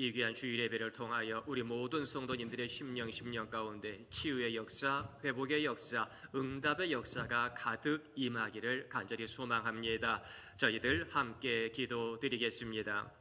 이 귀한 주일 예배를 통하여 우리 모든 성도님들의 심령 가운데 치유의 역사, 회복의 역사, 응답의 역사가 가득 임하기를 간절히 소망합니다. 저희들 함께 기도드리겠습니다.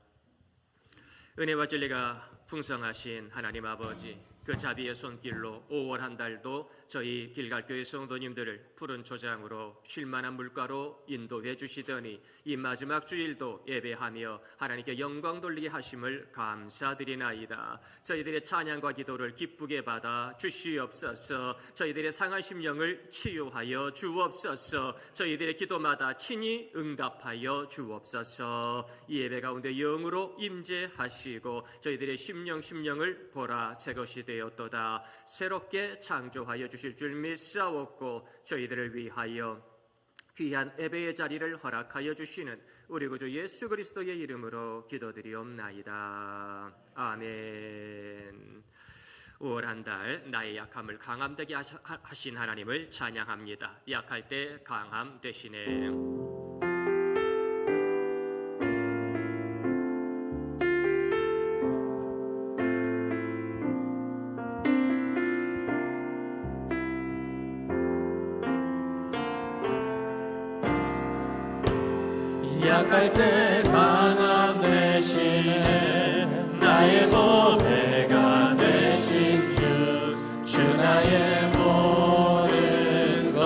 은혜와 진리가 풍성하신 하나님 아버지, 그 자비의 손길로 5월 한 달도 저희 길갈교회 성도님들을 푸른 초장으로 쉴만한 물가로 인도해 주시더니 이 마지막 주일도 예배하며 하나님께 영광 돌리게 하심을 감사드리나이다. 저희들의 찬양과 기도를 기쁘게 받아 주시옵소서. 저희들의 상한 심령을 치유하여 주옵소서. 저희들의 기도마다 친히 응답하여 주옵소서. 이 예배 가운데 영으로 임재하시고 저희들의 심령을 보라 새 것이 되었도다. 새롭게 창조하여 주실 줄 믿사옵고 저희들을 위하여 귀한 예배의 자리를 허락하여 주시는 우리 구주 예수 그리스도의 이름으로 기도드리옵나이다. 아멘. 5월 한 달 나의 약함을 강함 되게 하신 하나님을 찬양합니다. 약할 때 강함 되시네. 약할 때 강함 되시네. 나의 보배가 되신 주 나의 모든 것.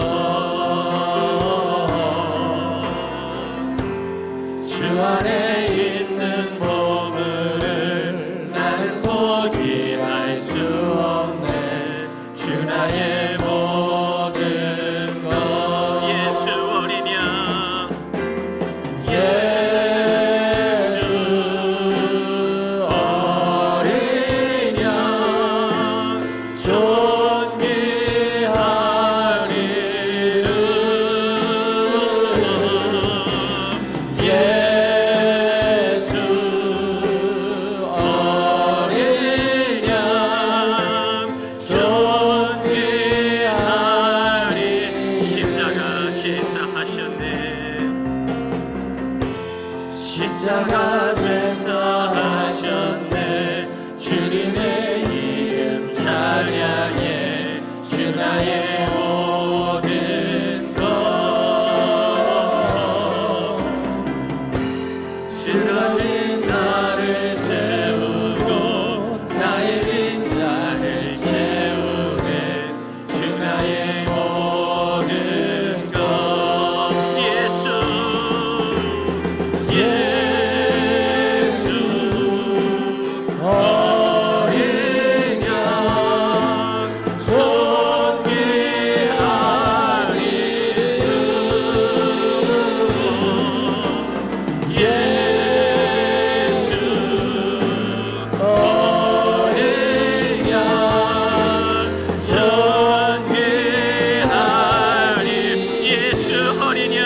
주 안에 있는 보물을 나는 포기할 수 없네. 주 나의 모든 것. 예수 어린 양 십자가 제사하셨네. 주님의 이름 찬양해. 주 나의 모든 것. 쓰러진 나를 세우고 나의 빈자를 채우네. 주 나의 모든 것. 예수 어린 양 존귀하리. 예수 어린 양 존귀하리. 예수 어린 양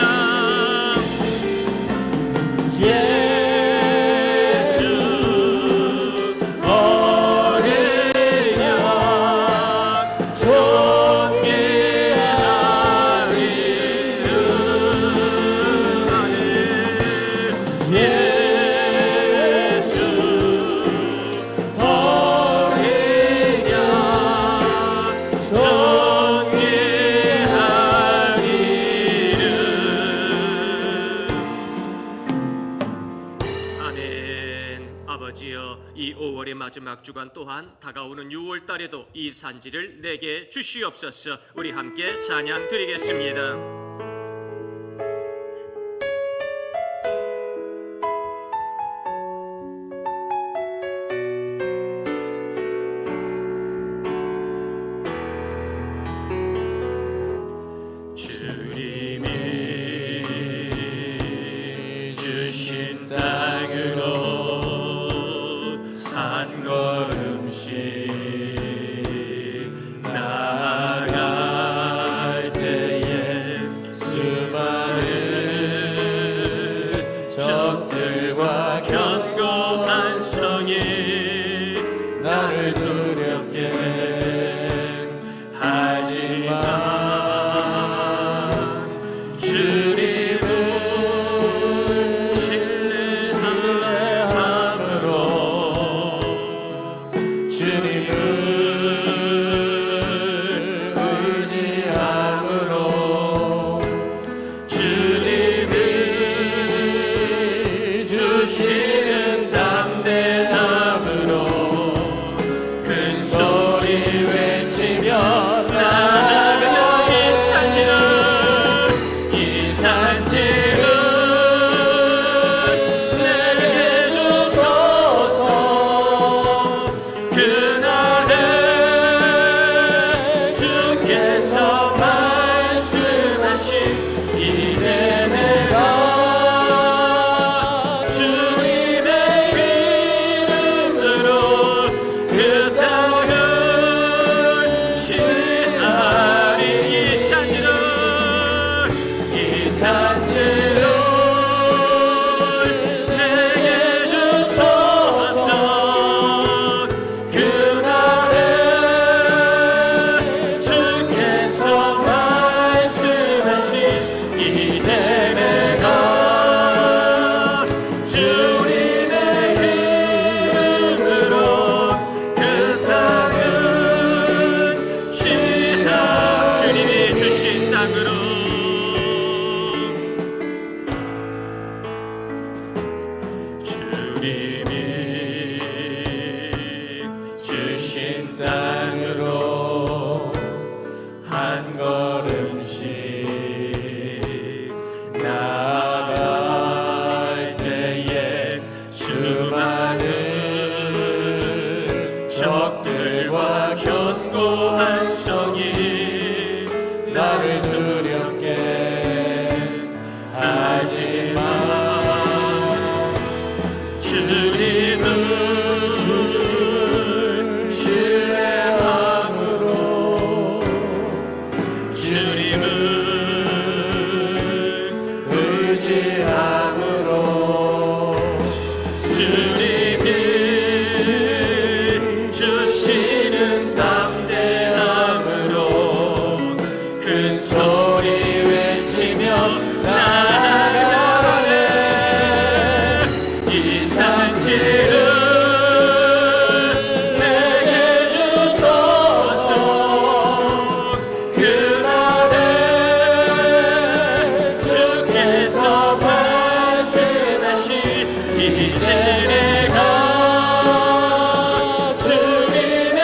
이 5월의 마지막 주간 또한 다가오는 6월 달에도 이 산지를 내게 주시옵소서. 우리 함께 찬양 드리겠습니다. 주님이 주신 땅으로 한 걸음씩 나아갈 때에 수많은 적들과 견고한 성이 나를 두렵게 하지만 주님을 신뢰함으로 적들과 견고한 성이 나를 두렵게 하지만 주님을 신뢰함으로 주님을 의지함으로 주님이 주시는 담대함으로 큰 소리 외치며 나아가네. 이 산지를 내게 주소서. 그날에 주께서 말씀하신 이제 내가 주님의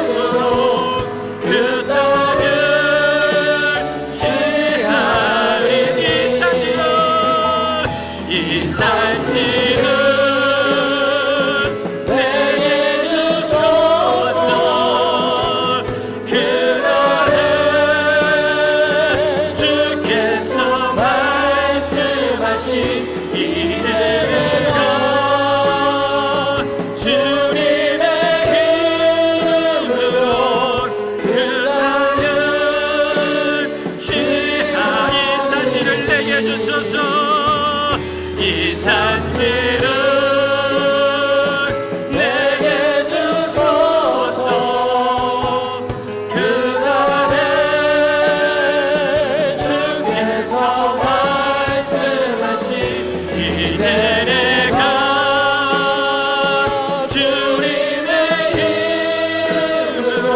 힘으로 그 땅을 취하리. 이 산지를 내게 주소서. 그날에 주께서 말씀하신 이제 내가 주님의 힘으로 그 땅을 취하리. 산지를 내게 주소서. 이 산지를 내게 주소서. 그날에 주께서 말씀하신 이제 내가 주님의 힘으로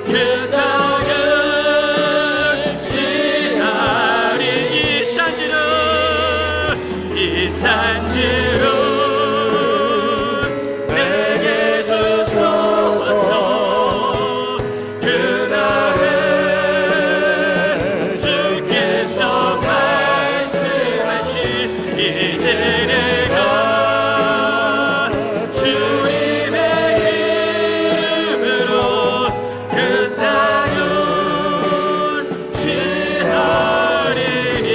그 땅을 취하리. 이 산지를 내게 주소서. 그날에 주께서 말씀하신 이제 내가 주님의 힘으로 그 땅을 취하리니.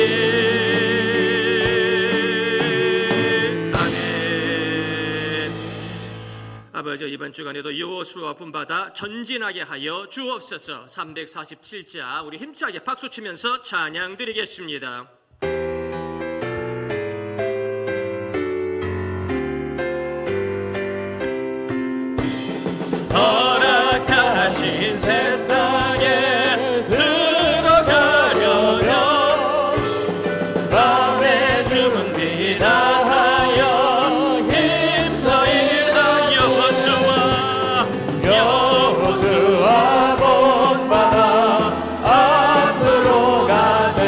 아버지, 이번 주간에도 여호수아 본받아 전진하게 하여 주옵소서. 347자 우리 힘차게 박수 치면서 찬양 드리겠습니다. 허락하신 새 땅에 들어가려면 밤에 준비 다하여 힘써이다. 여호수아 본받아 앞으로 가세.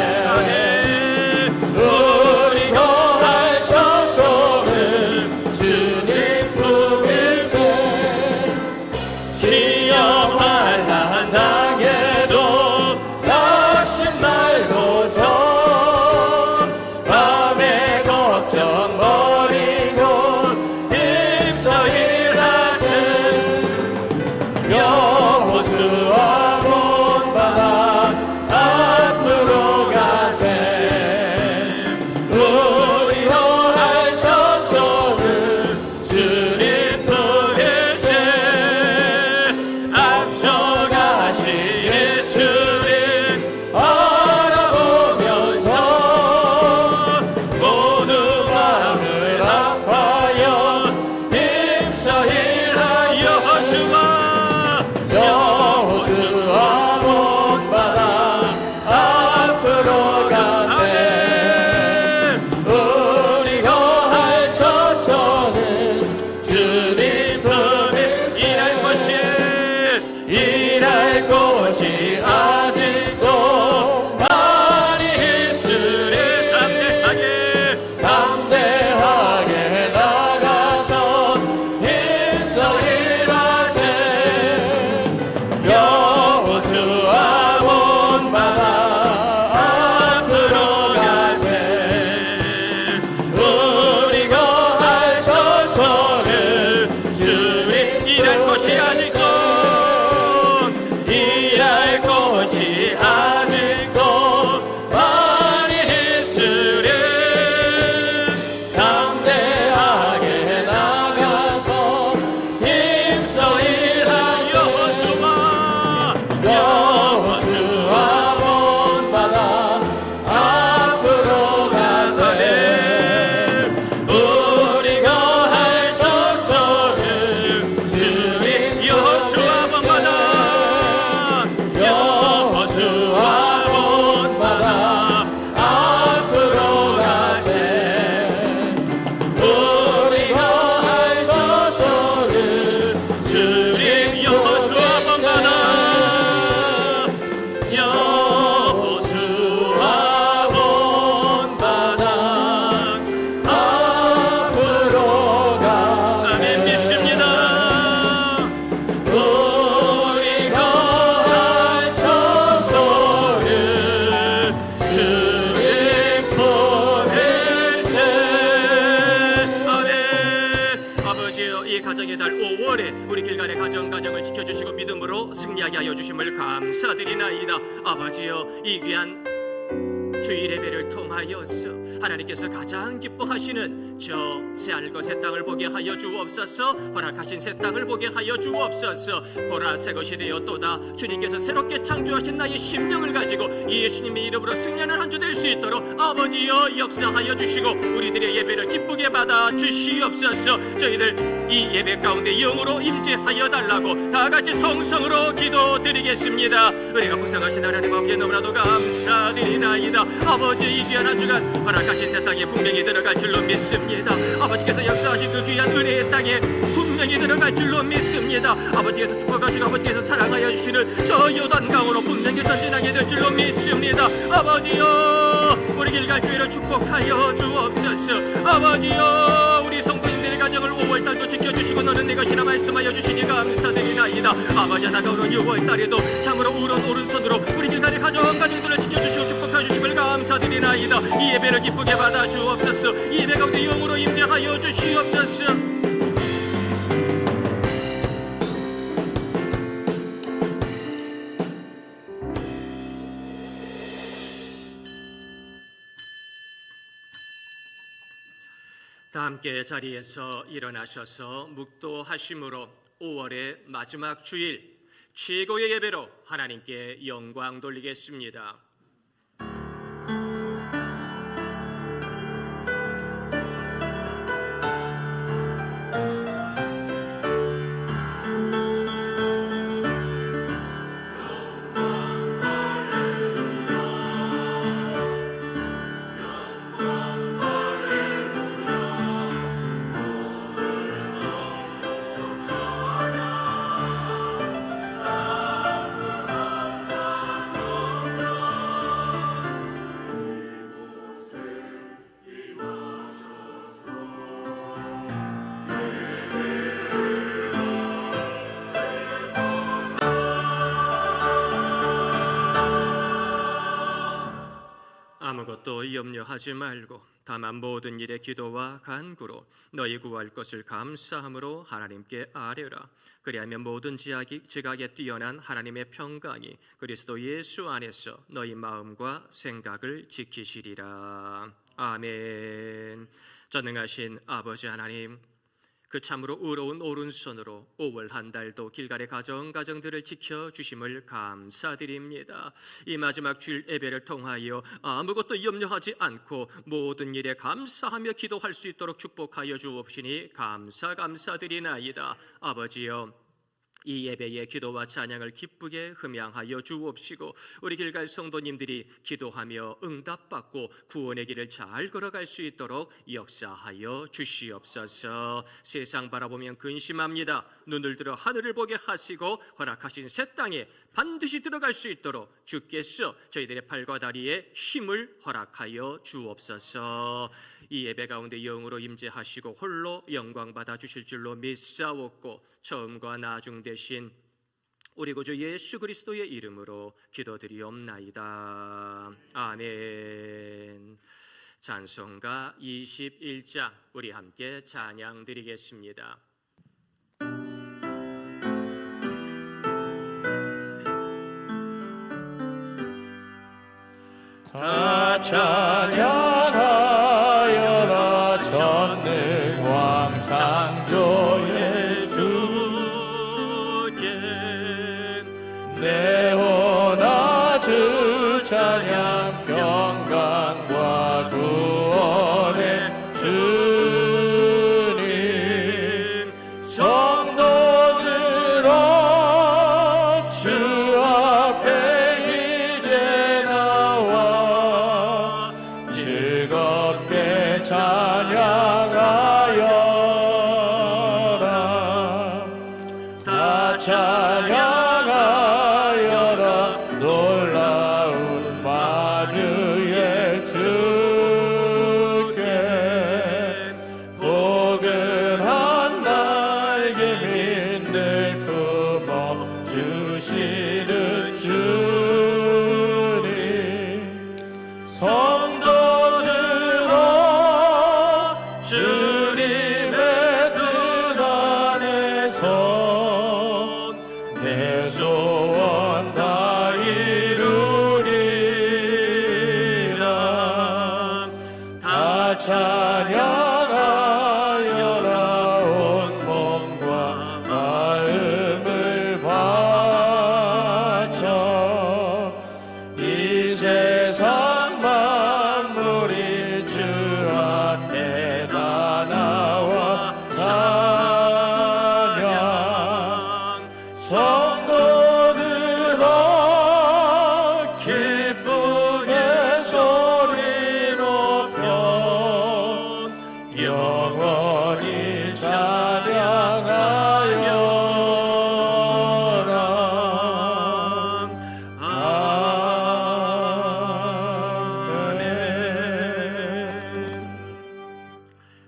아버지여, 이 가정의 달 5월에 우리 길간의 가정을 지켜주시고 믿음으로 승리하게 하여 주심을 감사드리나이다. 아버지여, 이 귀한 주일 예배를 통하여서 하나님께서 가장 기뻐하시는 저 새하늘 새 땅을 보게 하여 주옵소서. 허락하신 새 땅을 보게 하여 주옵소서. 보라, 새 것이 되었도다. 주님께서 새롭게 창조하신 나의 심령을 가지고 예수님의 이름으로 승리하는 한 주 될 수 있도록 아버지여 역사하여 주시고 우리들의 예배를 기쁘게 받아 주시옵소서. 저희들 이 예배 가운데 영으로 임재하여 달라고 다 같이 통성으로 기도드리겠습니다. 우리가 불쌍하신 하나님 아버지, 너무나도 감사드리나이다. 아버지, 이 귀한 한 주간 허락하신 새 땅에 분명히 들어갈 줄로 믿습니다. 아버지께서 역사하신 그 귀한 은혜의 땅에 분명히 들어갈 줄로 믿습니다. 아버지께서 축복하시고 아버지께서 사랑하여 주시는 저 요단강으로 분명히 전진하게 될 줄로 믿습니다. 아버지여, 우리 길갈 교회를 축복하여 주옵소서. 아버지여, 우리 성도님들의 가정을 5월달도 지켜주시고 너는 내 것이라 말씀하여 주시니 감사드리나이다. 아버지, 다가오는 6월달에도 참으로 오른손으로 우리 길갈의 가정들을 지켜주시고 축복하여 주심을 감사드리나이다. 이 예배를 기쁘게 받아 주옵소서. 이 예배 가운데 영으로 임재하여 주시옵소서. 다 함께 자리에서 일어나셔서 묵도하심으로 5월의 마지막 주일 최고의 예배로 하나님께 영광 돌리겠습니다. 아무것도 염려하지 말고 다만 모든 일에 기도와 간구로 너희 구할 것을 감사함으로 하나님께 아뢰라. 그리하면 모든 지각에 뛰어난 하나님의 평강이 그리스도 예수 안에서 너희 마음과 생각을 지키시리라. 아멘. 전능하신 아버지 하나님, 그 참으로 의로운 오른손으로 5월 한 달도 길갈의 가정들을 지켜주심을 감사드립니다. 이 마지막 주일 예배를 통하여 아무것도 염려하지 않고 모든 일에 감사하며 기도할 수 있도록 축복하여 주옵시니 감사드리나이다. 아버지여, 이 예배의 기도와 찬양을 기쁘게 흠양하여 주옵시고 우리 길갈 성도님들이 기도하며 응답받고 구원의 길을 잘 걸어갈 수 있도록 역사하여 주시옵소서. 세상 바라보면 근심합니다. 눈을 들어 하늘을 보게 하시고 허락하신 새 땅에 반드시 들어갈 수 있도록 주께서 저희들의 팔과 다리에 힘을 허락하여 주옵소서. 이 예배 가운데 영으로 임재하시고 홀로 영광 받아 주실 줄로 믿사옵고 처음과 나중 되신 우리 구주 예수 그리스도의 이름으로 기도드리옵나이다. 아멘. 찬송가 21장 우리 함께 찬양 드리겠습니다. 다 찬양하여라 전능왕 창조의 주께 내오나 주 찬양 평강과 구원의 주님 성도들아 주 앞에 이제 나와 주 위해서 내 소원 다 이루리라. 다 찬양하여라. 온 몸과 마음을 바쳐 이 세상 만물이 주 앞에 다 나와 찬양. 성도들아 기쁘게 소리 높여 영원히 찬양하여라. 아멘.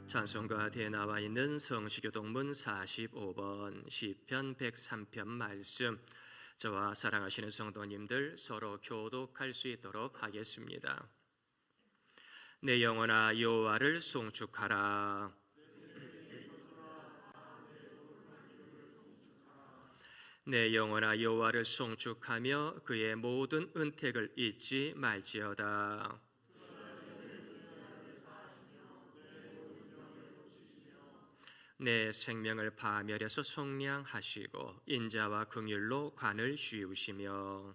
찬송가 뒤에 나와 있는 성시교동문 45번 시편 103편 말씀, 저와 사랑하시는 성도님들 서로 교독할 수 있도록 하겠습니다. 내 영혼아 여호와를 송축하라. 내 영혼아 여호와를 송축하며 그의 모든 은택을 잊지 말지어다. 내 생명을 파멸해서 속량하시고 인자와 긍휼로 관을 씌우시며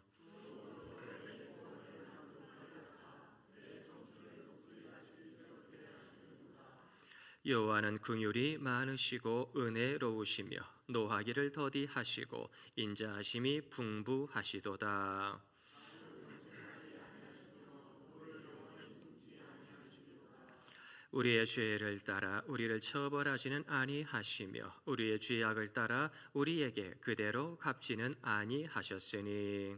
여호와는 긍휼이 많으시고 은혜로우시며 노하기를 더디하시고 인자하심이 풍부하시도다. 우리의 죄를 따라 우리를 처벌하지는 아니하시며 우리의 죄악을 따라 우리에게 그대로 갚지는 아니하셨으니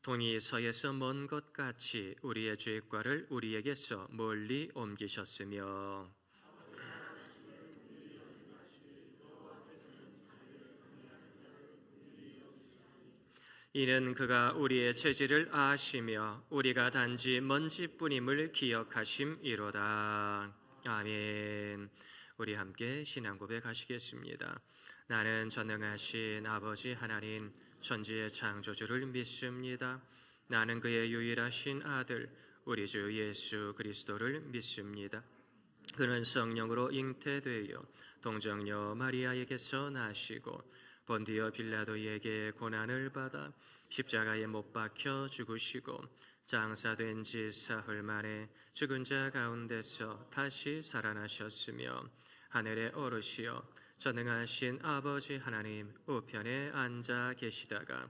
동이 서에서 먼 것 같이 우리의 죄과를 우리에게서 멀리 옮기셨으며 이는 그가 우리의 체질을 아시며 우리가 단지 먼지뿐임을 기억하심이로다. 아멘. 우리 함께 신앙 고백하시겠습니다. 나는 전능하신 아버지 하나님 천지의 창조주를 믿습니다. 나는 그의 유일하신 아들 우리 주 예수 그리스도를 믿습니다. 그는 성령으로 잉태되어 동정녀 마리아에게서 나시고 본디오 빌라도에게 고난을 받아 십자가에 못 박혀 죽으시고 장사된 지 사흘 만에 죽은 자 가운데서 다시 살아나셨으며 하늘에 오르시어 전능하신 아버지 하나님 우편에 앉아 계시다가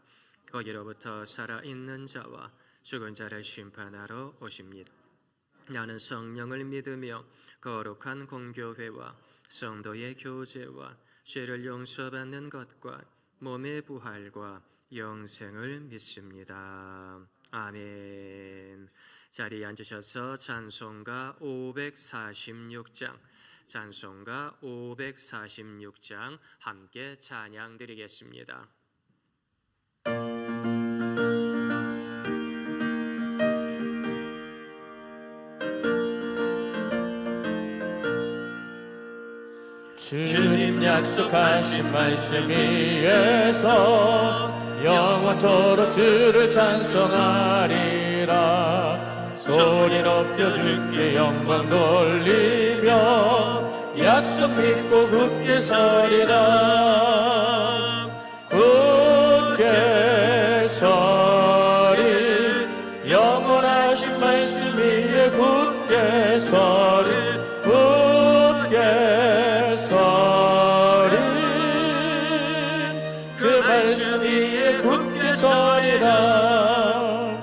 거기로부터 살아있는 자와 죽은 자를 심판하러 오십니다. 나는 성령을 믿으며 거룩한 공교회와 성도의 교제와 죄를 용서받는 것과 몸의 부활과 영생을 믿습니다. 아멘. 자리에 앉으셔서 찬송가 546장 찬송가 546장 함께 찬양 드리겠습니다. 주님 약속하신 말씀 위에서 영원토록 주를 찬송하리라. 소리 높여 주께 영광 돌리며 약속 믿고 굳게 서리라. 굳게 서리 영원하신 말씀 위에 굳게 서리 굳게 서리 그 말씀 위에 굳게 서리라.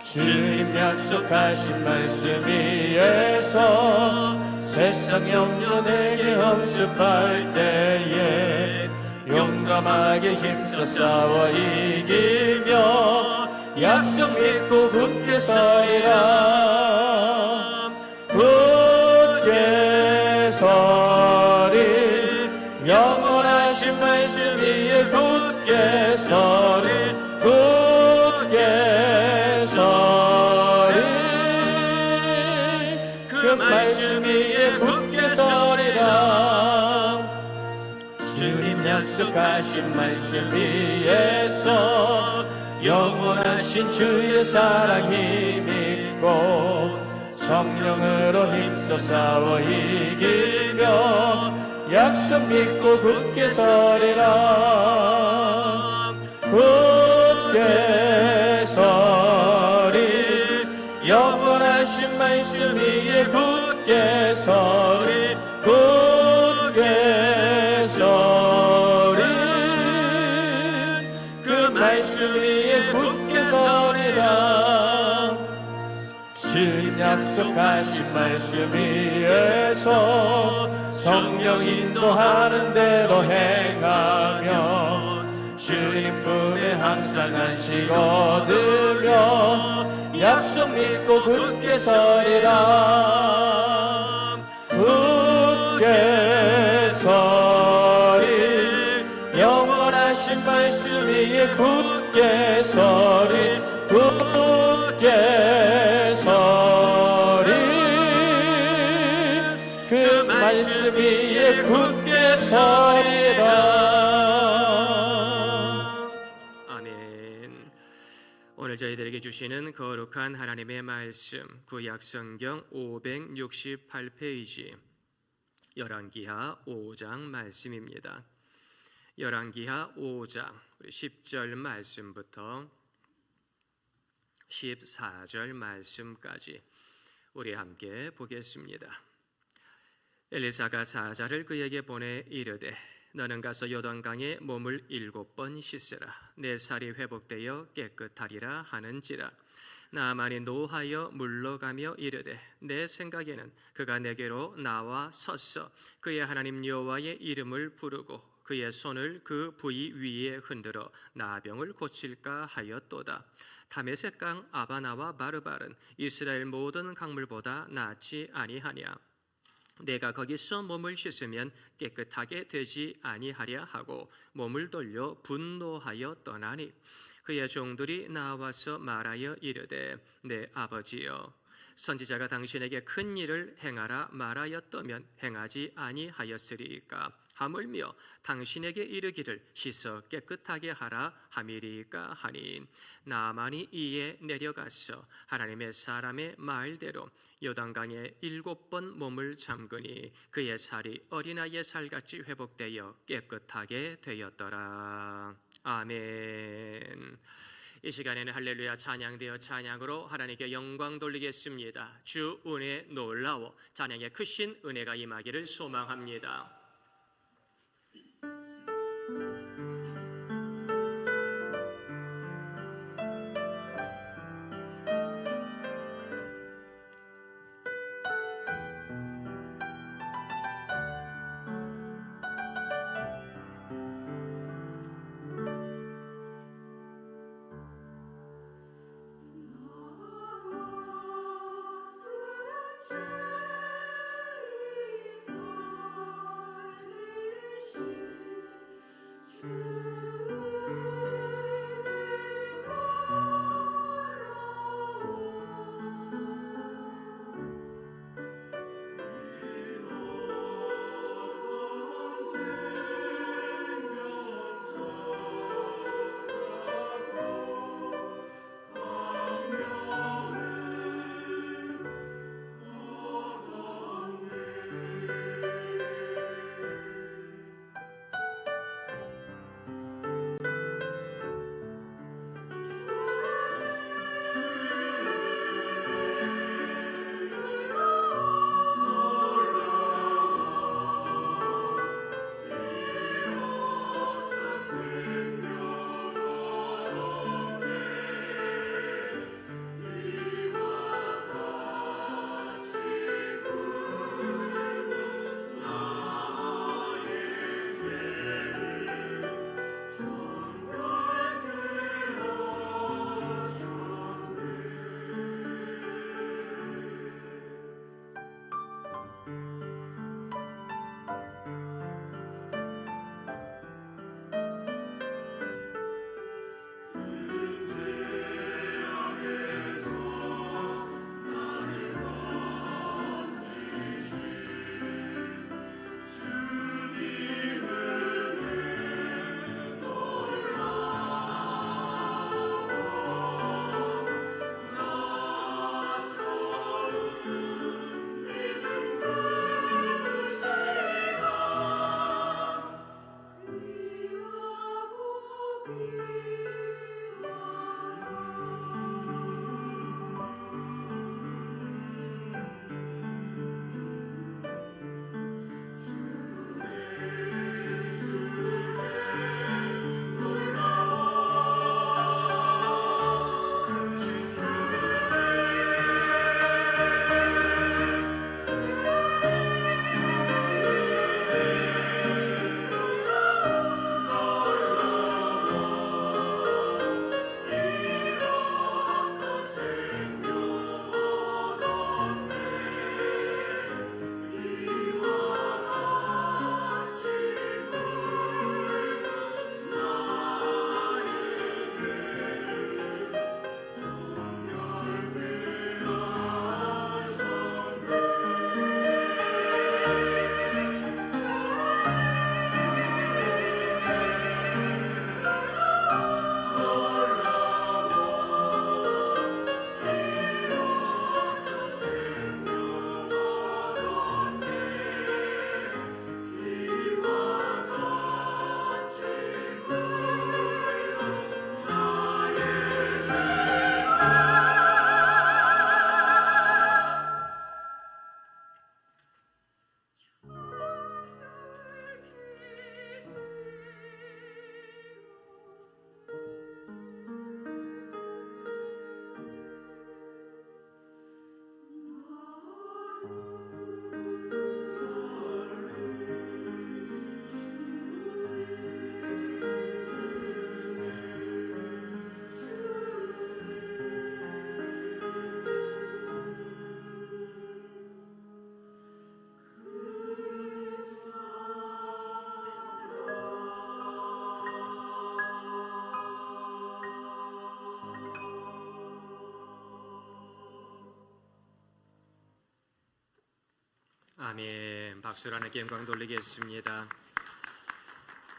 주님 약속하신 말씀 위에서 세상 염려 내게 엄습할 때에 용감하게 힘써 싸워 이기며 약속 믿고 굳게 서리라. 굳게 서리 영원하신 말씀 위에 굳게 서리 굳게 서리 약속하신 말씀 위에서 영원하신 주의 사랑 힘입고 성령으로 힘써 싸워 이기며 약속 믿고 굳게 서리라. 굳게 서리 영원하신 말씀 위에 굳게 서리 굳게 서리 그 말씀 위에 굳게 서리라. 주님 약속하신 말씀 위에서 성령 인도하는 대로 행하며 주님 품에 항상 안식 얻으며 약속 믿고 굳게 서리라. 굳게 서리 영원하신 말씀 위에 굳게 서리 굳게 서리 그 말씀 위에 굳게 서리라. 아멘. 오늘 저희들에게 주시는 거룩한 하나님의 말씀, 구약성경 568페이지 열왕기하 5장 말씀입니다. 열왕기하 5장 10절 말씀부터 14절 말씀까지 우리 함께 보겠습니다. 엘리사가 사자를 그에게 보내 이르되 너는 가서 요단강에 몸을 7번 씻으라. 내 살이 회복되어 깨끗하리라 하는지라. 나아만이 노하여 물러가며 이르되 내 생각에는 그가 내게로 나와 서서 그의 하나님 여호와의 이름을 부르고 그의 손을 그 부위 위에 흔들어 나병을 고칠까 하였도다. 다메섹강 아바나와 바르발은 이스라엘 모든 강물보다 낫지 아니하냐. 내가 거기서 몸을 씻으면 깨끗하게 되지 아니하랴 하고 몸을 돌려 분노하여 떠나니 그의 종들이 나와서 말하여 이르되 내 아버지여 선지자가 당신에게 큰 일을 행하라 말하였다면 행하지 아니하였으리까. 하물며 당신에게 이르기를 씻어 깨끗하게 하라 함이리까 하니 나만이 이에 내려가서 하나님의 사람의 말대로 요단강에 7번 몸을 잠그니 그의 살이 어린아이의 살같이 회복되어 깨끗하게 되었더라. 아멘. 이 시간에는 할렐루야 찬양되어 찬양으로 하나님께 영광 돌리겠습니다. 주 은혜 놀라워 찬양의 크신 은혜가 임하기를 소망합니다. 아멘. 박수로 하나님께 영광 돌리겠습니다.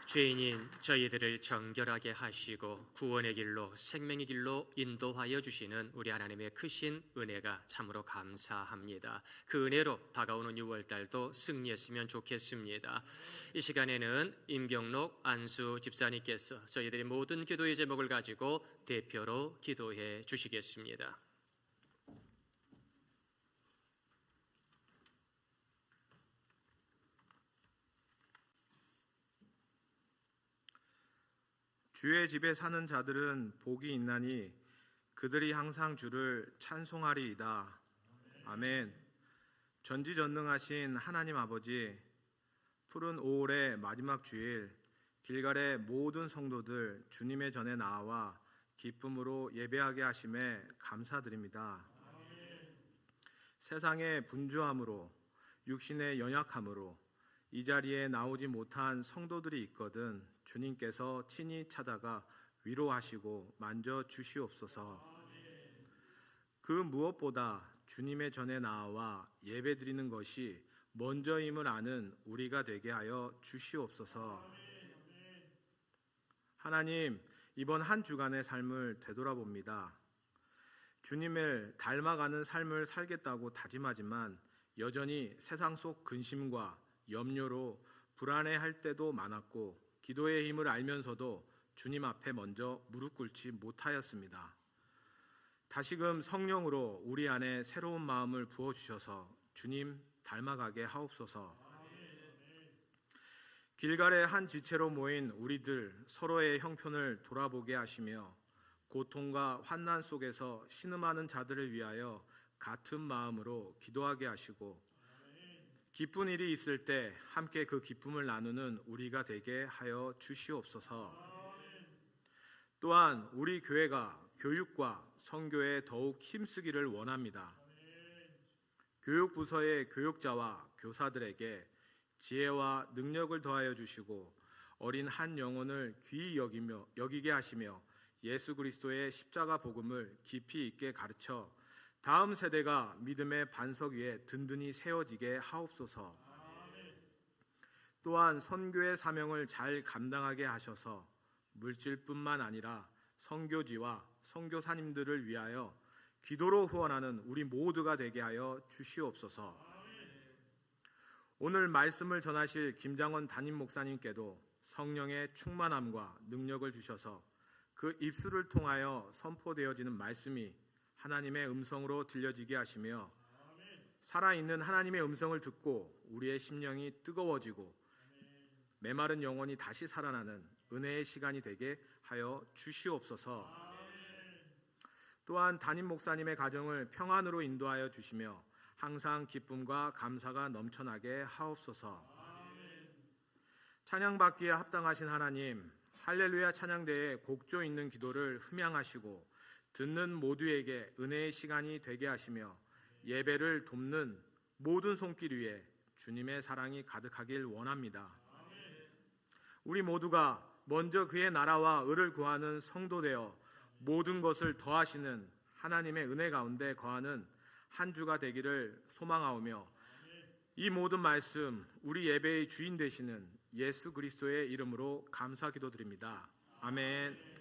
죄인인 저희들을 정결하게 하시고 구원의 길로 생명의 길로 인도하여 주시는 우리 하나님의 크신 은혜가 참으로 감사합니다. 그 은혜로 다가오는 6월달도 승리했으면 좋겠습니다. 이 시간에는 임경록 안수 집사님께서 저희들의 모든 기도의 제목을 가지고 대표로 기도해 주시겠습니다. 주의 집에 사는 자들은 복이 있나니 그들이 항상 주를 찬송하리이다. 아멘. 전지전능하신 하나님 아버지, 푸른 5월의 마지막 주일 길갈의 모든 성도들 주님의 전에 나와 기쁨으로 예배하게 하심에 감사드립니다. 세상의 분주함으로 육신의 연약함으로 이 자리에 나오지 못한 성도들이 있거든 주님께서 친히 찾아가 위로하시고 만져 주시옵소서. 그 무엇보다 주님의 전에 나와 예배드리는 것이 먼저임을 아는 우리가 되게 하여 주시옵소서. 하나님, 이번 한 주간의 삶을 되돌아봅니다. 주님을 닮아가는 삶을 살겠다고 다짐하지만 여전히 세상 속 근심과 염려로 불안해할 때도 많았고 기도의 힘을 알면서도 주님 앞에 먼저 무릎 꿇지 못하였습니다. 다시금 성령으로 우리 안에 새로운 마음을 부어주셔서 주님 닮아가게 하옵소서. 길갈의 한 지체로 모인 우리들 서로의 형편을 돌아보게 하시며 고통과 환난 속에서 신음하는 자들을 위하여 같은 마음으로 기도하게 하시고 기쁜 일이 있을 때 함께 그 기쁨을 나누는 우리가 되게 하여 주시옵소서. 또한 우리 교회가 교육과 선교에 더욱 힘쓰기를 원합니다. 교육부서의 교육자와 교사들에게 지혜와 능력을 더하여 주시고 어린 한 영혼을 귀히 여기게 하시며 예수 그리스도의 십자가 복음을 깊이 있게 가르쳐 다음 세대가 믿음의 반석 위에 든든히 세워지게 하옵소서. 또한 선교의 사명을 잘 감당하게 하셔서 물질뿐만 아니라 선교지와 선교사님들을 위하여 기도로 후원하는 우리 모두가 되게 하여 주시옵소서. 오늘 말씀을 전하실 김장원 담임 목사님께도 성령의 충만함과 능력을 주셔서 그 입술을 통하여 선포되어지는 말씀이 하나님의 음성으로 들려지게 하시며 살아있는 하나님의 음성을 듣고 우리의 심령이 뜨거워지고 메마른 영혼이 다시 살아나는 은혜의 시간이 되게 하여 주시옵소서. 또한 담임 목사님의 가정을 평안으로 인도하여 주시며 항상 기쁨과 감사가 넘쳐나게 하옵소서. 찬양받기에 합당하신 하나님, 할렐루야 찬양대에 곡조 있는 기도를 흠양하시고 듣는 모두에게 은혜의 시간이 되게 하시며 예배를 돕는 모든 손길 위에 주님의 사랑이 가득하길 원합니다. 우리 모두가 먼저 그의 나라와 의를 구하는 성도 되어 모든 것을 더하시는 하나님의 은혜 가운데 거하는 한 주가 되기를 소망하오며 이 모든 말씀 우리 예배의 주인 되시는 예수 그리스도의 이름으로 감사 기도드립니다. 아멘.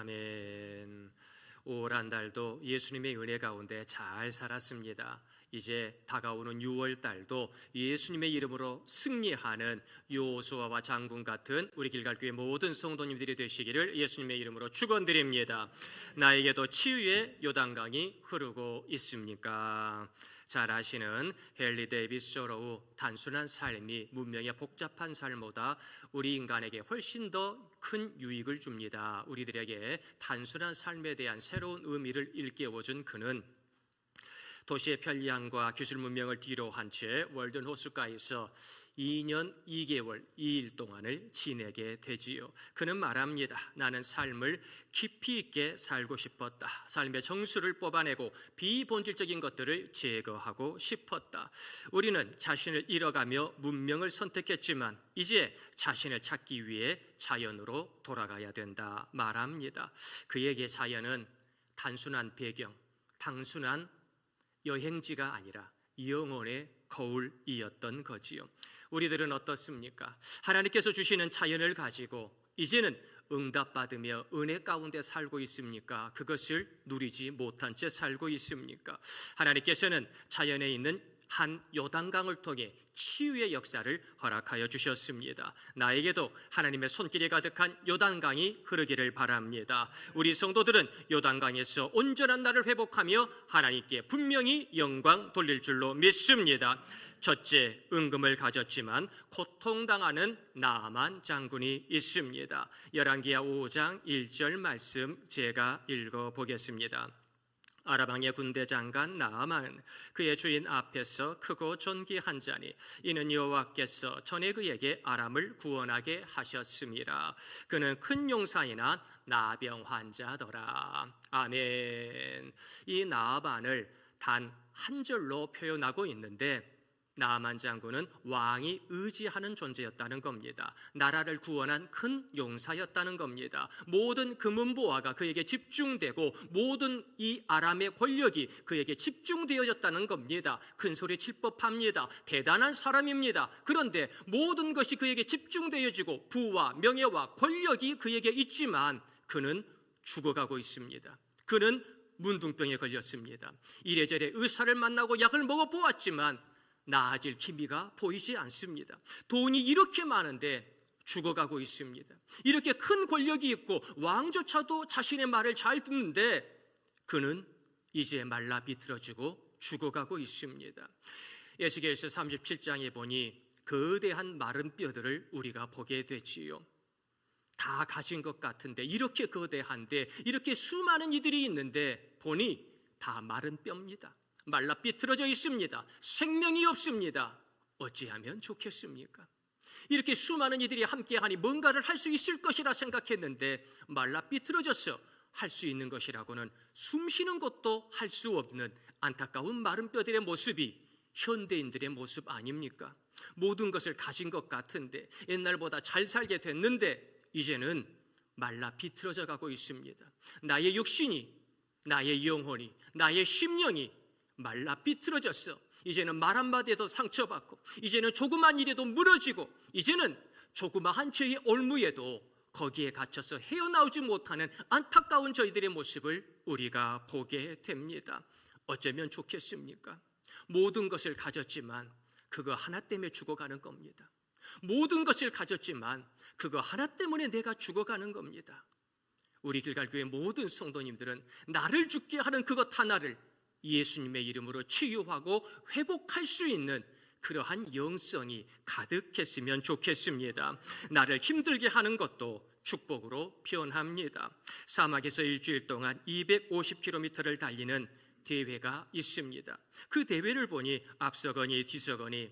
아멘. 5월 한 달도 예수님의 은혜 가운데 잘 살았습니다. 이제 다가오는 6월 달도 예수님의 이름으로 승리하는 여호수아와 장군 같은 우리 길갈교회 모든 성도님들이 되시기를 예수님의 이름으로 축원드립니다. 나에게도 치유의 요단강이 흐르고 있습니까? 잘 아시는 헨리 데이비스 소로우, 단순한 삶이 문명의 복잡한 삶보다 우리 인간에게 훨씬 더 큰 유익을 줍니다. 우리들에게 단순한 삶에 대한 새로운 의미를 일깨워준 그는 도시의 편리함과 기술 문명을 뒤로 한 채 월든 호숫가에서 2년 2개월 2일 동안을 지내게 되지요. 그는 말합니다. 나는 삶을 깊이 있게 살고 싶었다. 삶의 정수를 뽑아내고 비본질적인 것들을 제거하고 싶었다. 우리는 자신을 잃어가며 문명을 선택했지만 이제 자신을 찾기 위해 자연으로 돌아가야 된다 말합니다. 그에게 자연은 단순한 배경, 단순한 여행지가 아니라 영혼의 거울이었던 거지요. 우리들은 어떻습니까? 하나님께서 주시는 자연을 가지고 이제는 응답받으며 은혜 가운데 살고 있습니까? 그것을 누리지 못한 채 살고 있습니까? 하나님께서는 자연에 있는 한 요단강을 통해 치유의 역사를 허락하여 주셨습니다. 나에게도 하나님의 손길이 가득한 요단강이 흐르기를 바랍니다. 우리 성도들은 요단강에서 온전한 나를 회복하며 하나님께 분명히 영광 돌릴 줄로 믿습니다. 첫째, 은금을 가졌지만 고통당하는 나아만 장군이 있습니다. 열왕기하 5장 1절 말씀 제가 읽어보겠습니다. 아람왕의 군대 장관 나아만 그의 주인 앞에서 크고 존귀한 자니 이는 여호와께서 전에 그에게 아람을 구원하게 하셨음이라. 그는 큰 용사이나 나병 환자더라. 아멘. 이 나아만을 단 한 절로 표현하고 있는데 나아만 장군은 왕이 의지하는 존재였다는 겁니다. 나라를 구원한 큰 용사였다는 겁니다. 모든 금은보화가 그에게 집중되고 모든 이 아람의 권력이 그에게 집중되어졌다는 겁니다. 큰 소리 칠 법합니다. 대단한 사람입니다. 그런데 모든 것이 그에게 집중되어지고 부와 명예와 권력이 그에게 있지만 그는 죽어가고 있습니다. 그는 문둥병에 걸렸습니다. 이래저래 의사를 만나고 약을 먹어보았지만 나아질 기미가 보이지 않습니다. 돈이 이렇게 많은데 죽어가고 있습니다. 이렇게 큰 권력이 있고 왕조차도 자신의 말을 잘 듣는데 그는 이제 말라 비틀어지고 죽어가고 있습니다. 에스겔서 37장에 보니 거대한 마른 뼈들을 우리가 보게 되지요. 다 가진 것 같은데 이렇게 거대한데 이렇게 수많은 이들이 있는데 보니 다 마른 뼈입니다. 말라 비틀어져 있습니다. 생명이 없습니다. 어찌하면 좋겠습니까? 이렇게 수많은 이들이 함께하니 뭔가를 할 수 있을 것이라 생각했는데 말라 비틀어져서 할 수 있는 것이라고는 숨 쉬는 것도 할 수 없는 안타까운 마른 뼈들의 모습이 현대인들의 모습 아닙니까? 모든 것을 가진 것 같은데 옛날보다 잘 살게 됐는데 이제는 말라 비틀어져 가고 있습니다. 나의 육신이, 나의 영혼이, 나의 심령이 말라 비틀어졌어. 이제는 말 한마디에도 상처받고 이제는 조그만 일에도 무너지고 이제는 조그마한 죄의 올무에도 거기에 갇혀서 헤어나오지 못하는 안타까운 저희들의 모습을 우리가 보게 됩니다. 어쩌면 좋겠습니까? 모든 것을 가졌지만 그거 하나 때문에 죽어가는 겁니다. 모든 것을 가졌지만 그거 하나 때문에 내가 죽어가는 겁니다. 우리 길갈교회 모든 성도님들은 나를 죽게 하는 그것 하나를 예수님의 이름으로 치유하고 회복할 수 있는 그러한 영성이 가득했으면 좋겠습니다. 나를 힘들게 하는 것도 축복으로 변합니다. 사막에서 일주일 동안 250km를 달리는 대회가 있습니다. 그 대회를 보니 앞서거니 뒤서거니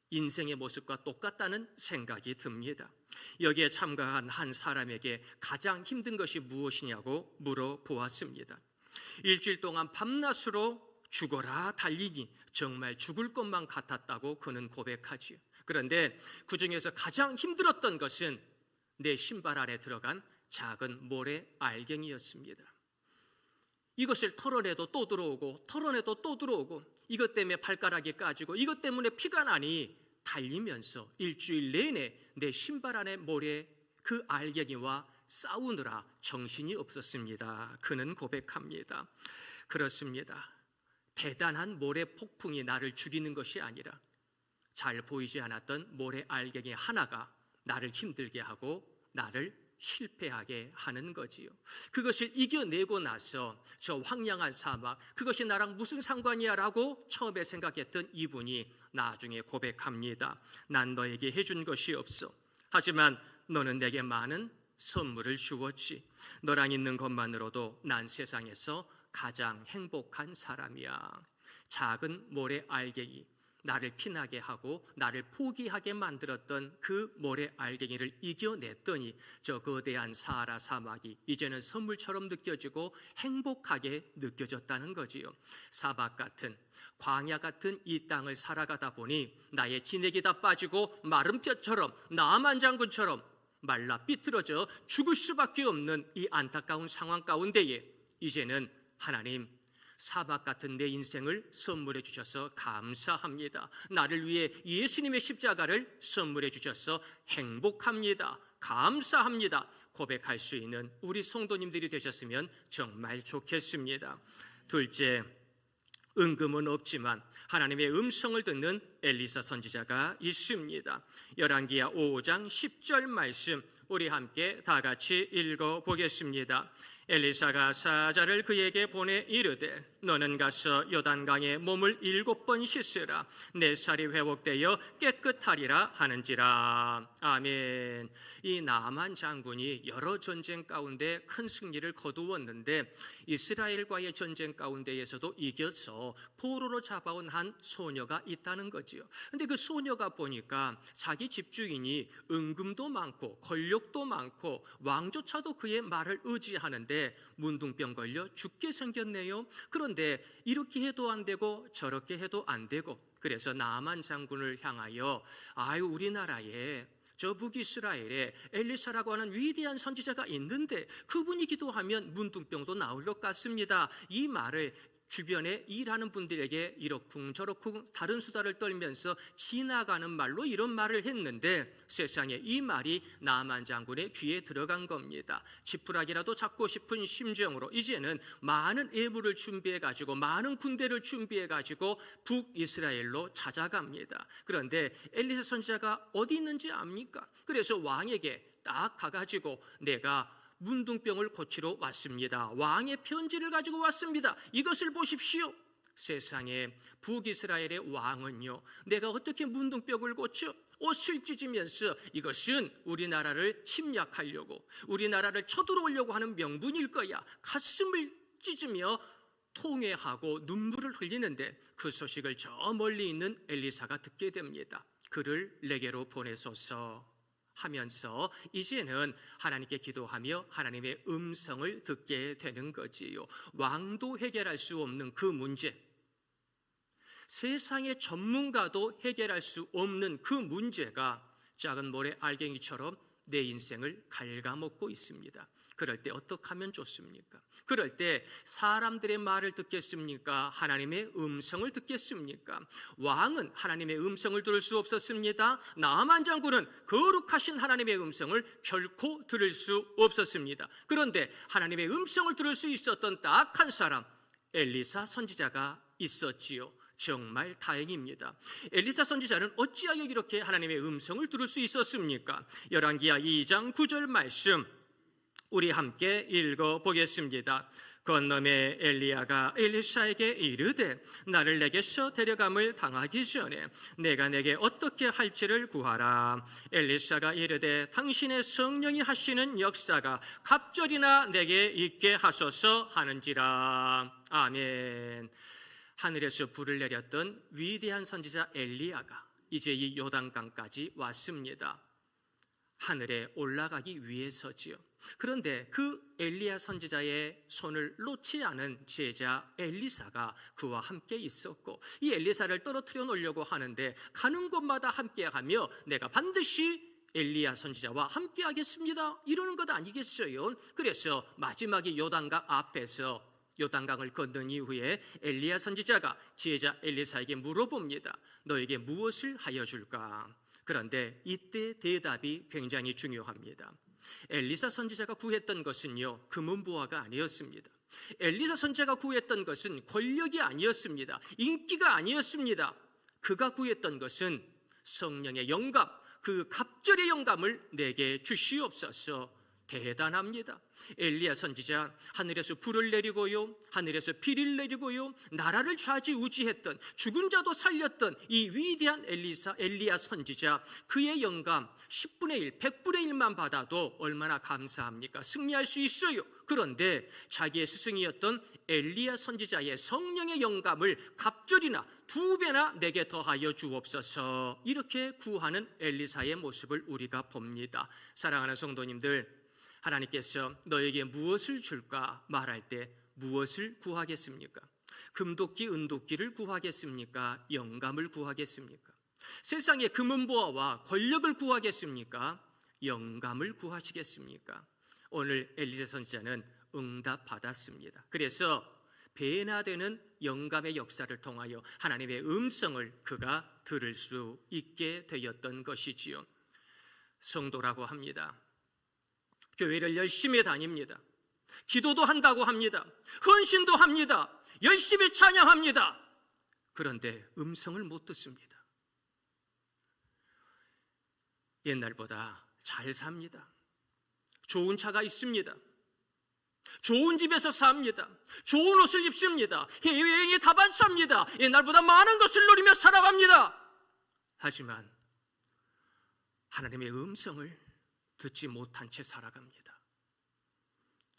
인생의 모습과 똑같다는 생각이 듭니다. 여기에 참가한 한 사람에게 가장 힘든 것이 무엇이냐고 물어보았습니다. 일주일 동안 밤낮으로 죽어라 달리니 정말 죽을 것만 같았다고 그는 고백하지요. 그런데 그 중에서 가장 힘들었던 것은 내 신발 안에 들어간 작은 모래 알갱이였습니다. 이것을 털어내도 또 들어오고 털어내도 또 들어오고 이것 때문에 발가락이 까지고 이것 때문에 피가 나니 달리면서 일주일 내내 내 신발 안에 모래 그 알갱이와 싸우느라 정신이 없었습니다. 그는 고백합니다. 그렇습니다. 대단한 모래 폭풍이 나를 죽이는 것이 아니라 잘 보이지 않았던 모래 알갱이 하나가 나를 힘들게 하고 나를 실패하게 하는 거지요. 그것을 이겨내고 나서 저 황량한 사막, 그것이 나랑 무슨 상관이야 라고 처음에 생각했던 이분이 나중에 고백합니다. 난 너에게 해준 것이 없어. 하지만 너는 내게 많은 선물을 주었지. 너랑 있는 것만으로도 난 세상에서 가장 행복한 사람이야. 작은 모래 알갱이, 나를 피나게 하고 나를 포기하게 만들었던 그 모래 알갱이를 이겨냈더니 저 거대한 사하라 사막이 이제는 선물처럼 느껴지고 행복하게 느껴졌다는 거지요. 사막 같은, 광야 같은 이 땅을 살아가다 보니 나의 진액이 다 빠지고 마른 뼈처럼, 나만 장군처럼 말라 삐뚤어져 죽을 수밖에 없는 이 안타까운 상황 가운데에 이제는 하나님, 사막 같은 내 인생을 선물해 주셔서 감사합니다. 나를 위해 예수님의 십자가를 선물해 주셔서 행복합니다. 감사합니다. 고백할 수 있는 우리 성도님들이 되셨으면 정말 좋겠습니다. 둘째, 은금은 없지만 하나님의 음성을 듣는 엘리사 선지자가 있습니다. 열왕기하 5장 10절 말씀 우리 함께 다 같이 읽어보겠습니다. 엘리사가 사자를 그에게 보내 이르되 너는 가서 요단강에 몸을 7번 씻으라. 내 살이 회복되어 깨끗하리라 하는지라. 아멘. 이 나만 장군이 여러 전쟁 가운데 큰 승리를 거두었는데 이스라엘과의 전쟁 가운데에서도 이겨서 포로로 잡아온 한 소녀가 있다는 거지요. 근데 그 소녀가 보니까 자기 집주인이 은금도 많고 권력도 많고 왕조차도 그의 말을 의지하는데 문둥병 걸려 죽게 생겼네요. 그런데 이렇게 해도 안 되고 저렇게 해도 안 되고 그래서 나만 장군을 향하여 우리나라에 저 북이스라엘에 엘리사라고 하는 위대한 선지자가 있는데 그분이 기도하면 문둥병도 나올 것 같습니다. 이 말을 주변에 일하는 분들에게 이렇쿵 저렇쿵 다른 수다를 떨면서 지나가는 말로 이런 말을 했는데 세상에 이 말이 나만 장군의 귀에 들어간 겁니다. 지푸라기라도 잡고 싶은 심정으로 이제는 많은 예물을 준비해가지고 많은 군대를 준비해가지고 북이스라엘로 찾아갑니다. 그런데 엘리사 선지자가 어디 있는지 압니까? 그래서 왕에게 딱 가가지고 내가 문둥병을 고치러 왔습니다. 왕의 편지를 가지고 왔습니다. 이것을 보십시오. 세상에 북이스라엘의 왕은요, 내가 어떻게 문둥병을 고쳐? 옷을 찢으면서 이것은 우리나라를 침략하려고, 우리나라를 쳐들어오려고 하는 명분일 거야. 가슴을 찢으며 통회하고 눈물을 흘리는데 그 소식을 저 멀리 있는 엘리사가 듣게 됩니다. 그를 내게로 보내소서 하면서 이제는 하나님께 기도하며 하나님의 음성을 듣게 되는 거지요. 왕도 해결할 수 없는 그 문제, 세상의 전문가도 해결할 수 없는 그 문제가 작은 모래 알갱이처럼 내 인생을 갉아먹고 있습니다. 그럴 때 어떻게 하면 좋습니까? 그럴 때 사람들의 말을 듣겠습니까? 하나님의 음성을 듣겠습니까? 왕은 하나님의 음성을 들을 수 없었습니다. 나만 장군은 거룩하신 하나님의 음성을 결코 들을 수 없었습니다. 그런데 하나님의 음성을 들을 수 있었던 딱 한 사람, 엘리사 선지자가 있었지요. 정말 다행입니다. 엘리사 선지자는 어찌하여 이렇게 하나님의 음성을 들을 수 있었습니까? 열왕기하 2장 9절 말씀 우리 함께 읽어보겠습니다. 건너매 엘리야가 엘리사에게 이르되 나를 내게서 데려감을 당하기 전에 내가 내게 어떻게 할지를 구하라. 엘리사가 이르되 당신의 성령이 하시는 역사가 갑절이나 내게 있게 하소서 하는지라. 아멘. 하늘에서 불을 내렸던 위대한 선지자 엘리야가 이제 이 요단강까지 왔습니다. 하늘에 올라가기 위해서지요. 그런데 그 엘리야 선지자의 손을 놓지 않은 제자 엘리사가 그와 함께 있었고 이 엘리사를 떨어뜨려 놓으려고 하는데 가는 곳마다 함께 가며 내가 반드시 엘리야 선지자와 함께 하겠습니다 이러는 것 아니겠어요? 그래서 마지막에 요단강 앞에서 요단강을 건넌 이후에 엘리야 선지자가 제자 엘리사에게 물어봅니다. 너에게 무엇을 하여 줄까? 그런데 이때 대답이 굉장히 중요합니다. 엘리사 선지자가 구했던 것은요, 금은보화가 아니었습니다. 엘리사 선지자가 구했던 것은 권력이 아니었습니다. 인기가 아니었습니다. 그가 구했던 것은 성령의 영감, 그 갑절의 영감을 내게 주시옵소서. 대단합니다. 엘리야 선지자 하늘에서 불을 내리고요, 하늘에서 비를 내리고요, 나라를 좌지우지했던, 죽은 자도 살렸던 이 위대한 엘리야 선지자, 그의 영감 10분의 1, 100분의 1만 받아도 얼마나 감사합니까? 승리할 수 있어요. 그런데 자기의 스승이었던 엘리야 선지자의 성령의 영감을 갑절이나 2배나 내게 더하여 주옵소서, 이렇게 구하는 엘리사의 모습을 우리가 봅니다. 사랑하는 성도님들, 하나님께서 너에게 무엇을 줄까 말할 때 무엇을 구하겠습니까? 금도끼, 은도끼를 구하겠습니까? 영감을 구하겠습니까? 세상의 금은보화와 권력을 구하겠습니까? 영감을 구하시겠습니까? 오늘 엘리사 선지자는 응답받았습니다. 그래서 배나 되는 영감의 역사를 통하여 하나님의 음성을 그가 들을 수 있게 되었던 것이지요. 성도라고 합니다. 교회를 열심히 다닙니다. 기도도 한다고 합니다. 헌신도 합니다. 열심히 찬양합니다. 그런데 음성을 못 듣습니다. 옛날보다 잘 삽니다. 좋은 차가 있습니다. 좋은 집에서 삽니다. 좋은 옷을 입습니다. 해외여행에 다반삽니다. 옛날보다 많은 것을 누리며 살아갑니다. 하지만 하나님의 음성을 듣지 못한 채 살아갑니다.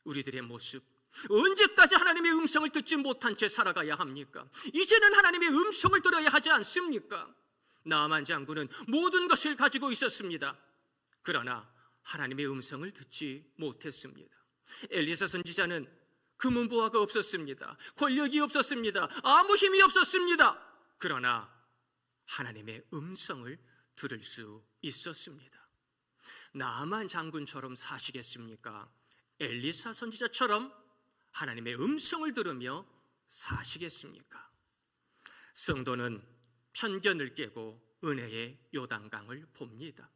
우리들의 모습, 언제까지 하나님의 음성을 듣지 못한 채 살아가야 합니까? 이제는 하나님의 음성을 들어야 하지 않습니까? 나만 장군은 모든 것을 가지고 있었습니다. 그러나 하나님의 음성을 듣지 못했습니다. 엘리사 선지자는 금은보화가 없었습니다. 권력이 없었습니다. 아무 힘이 없었습니다. 그러나 하나님의 음성을 들을 수 있었습니다. 나만 장군처럼 사시겠습니까? 엘리사 선지자처럼 하나님의 음성을 들으며 사시겠습니까? 성도는 편견을 깨고 은혜의 요단강을 봅니다.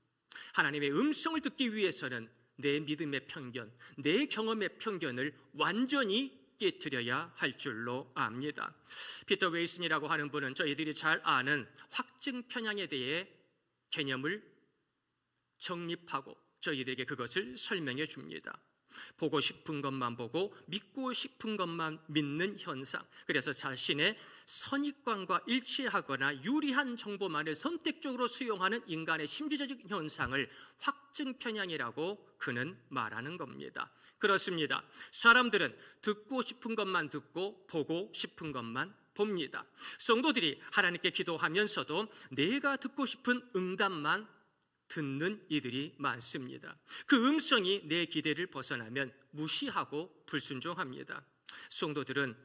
하나님의 음성을 듣기 위해서는 내 믿음의 편견, 내 경험의 편견을 완전히 깨트려야 할 줄로 압니다. 피터 웨이슨이라고 하는 분은 저희들이 잘 아는 확증 편향에 대해 개념을 정립하고 저희들에게 그것을 설명해 줍니다. 보고 싶은 것만 보고 믿고 싶은 것만 믿는 현상. 그래서 자신의 선입관과 일치하거나 유리한 정보만을 선택적으로 수용하는 인간의 심리적 현상을 확증 편향이라고 그는 말하는 겁니다. 그렇습니다. 사람들은 듣고 싶은 것만 듣고 보고 싶은 것만 봅니다. 성도들이 하나님께 기도하면서도 내가 듣고 싶은 응답만 듣는 이들이 많습니다. 그 음성이 내 기대를 벗어나면 무시하고 불순종합니다. 성도들은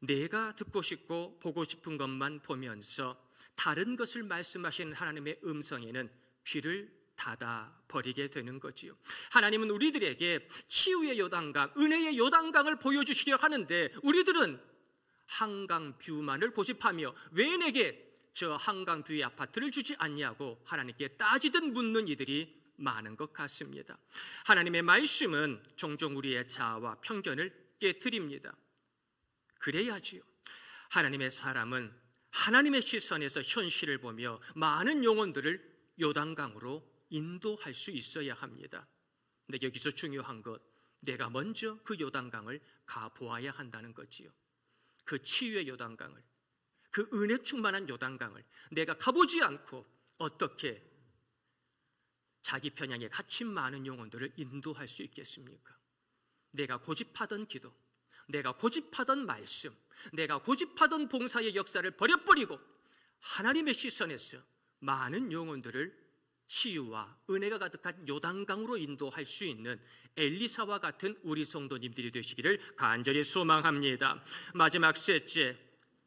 내가 듣고 싶고 보고 싶은 것만 보면서 다른 것을 말씀하시는 하나님의 음성에는 귀를 닫아버리게 되는 거지요. 하나님은 우리들에게 치유의 요단강, 은혜의 요단강을 보여주시려 하는데 우리들은 한강 뷰만을 고집하며 왜 내게 저 한강 뷰의 아파트를 주지 않냐고 하나님께 따지듯 묻는 이들이 많은 것 같습니다. 하나님의 말씀은 종종 우리의 자아와 편견을 깨트립니다. 그래야지요. 하나님의 사람은 하나님의 시선에서 현실을 보며 많은 영혼들을 요단강으로 인도할 수 있어야 합니다. 근데 여기서 중요한 것, 내가 먼저 그 요단강을 가보아야 한다는 거지요. 그 치유의 요단강을, 그 은혜 충만한 요단강을 내가 가보지 않고 어떻게 자기 편향에 갇힌 많은 영혼들을 인도할 수 있겠습니까? 내가 고집하던 기도, 내가 고집하던 말씀, 내가 고집하던 봉사의 역사를 버려버리고 하나님의 시선에서 많은 영혼들을 치유와 은혜가 가득한 요단강으로 인도할 수 있는 엘리사와 같은 우리 성도님들이 되시기를 간절히 소망합니다. 마지막 셋째,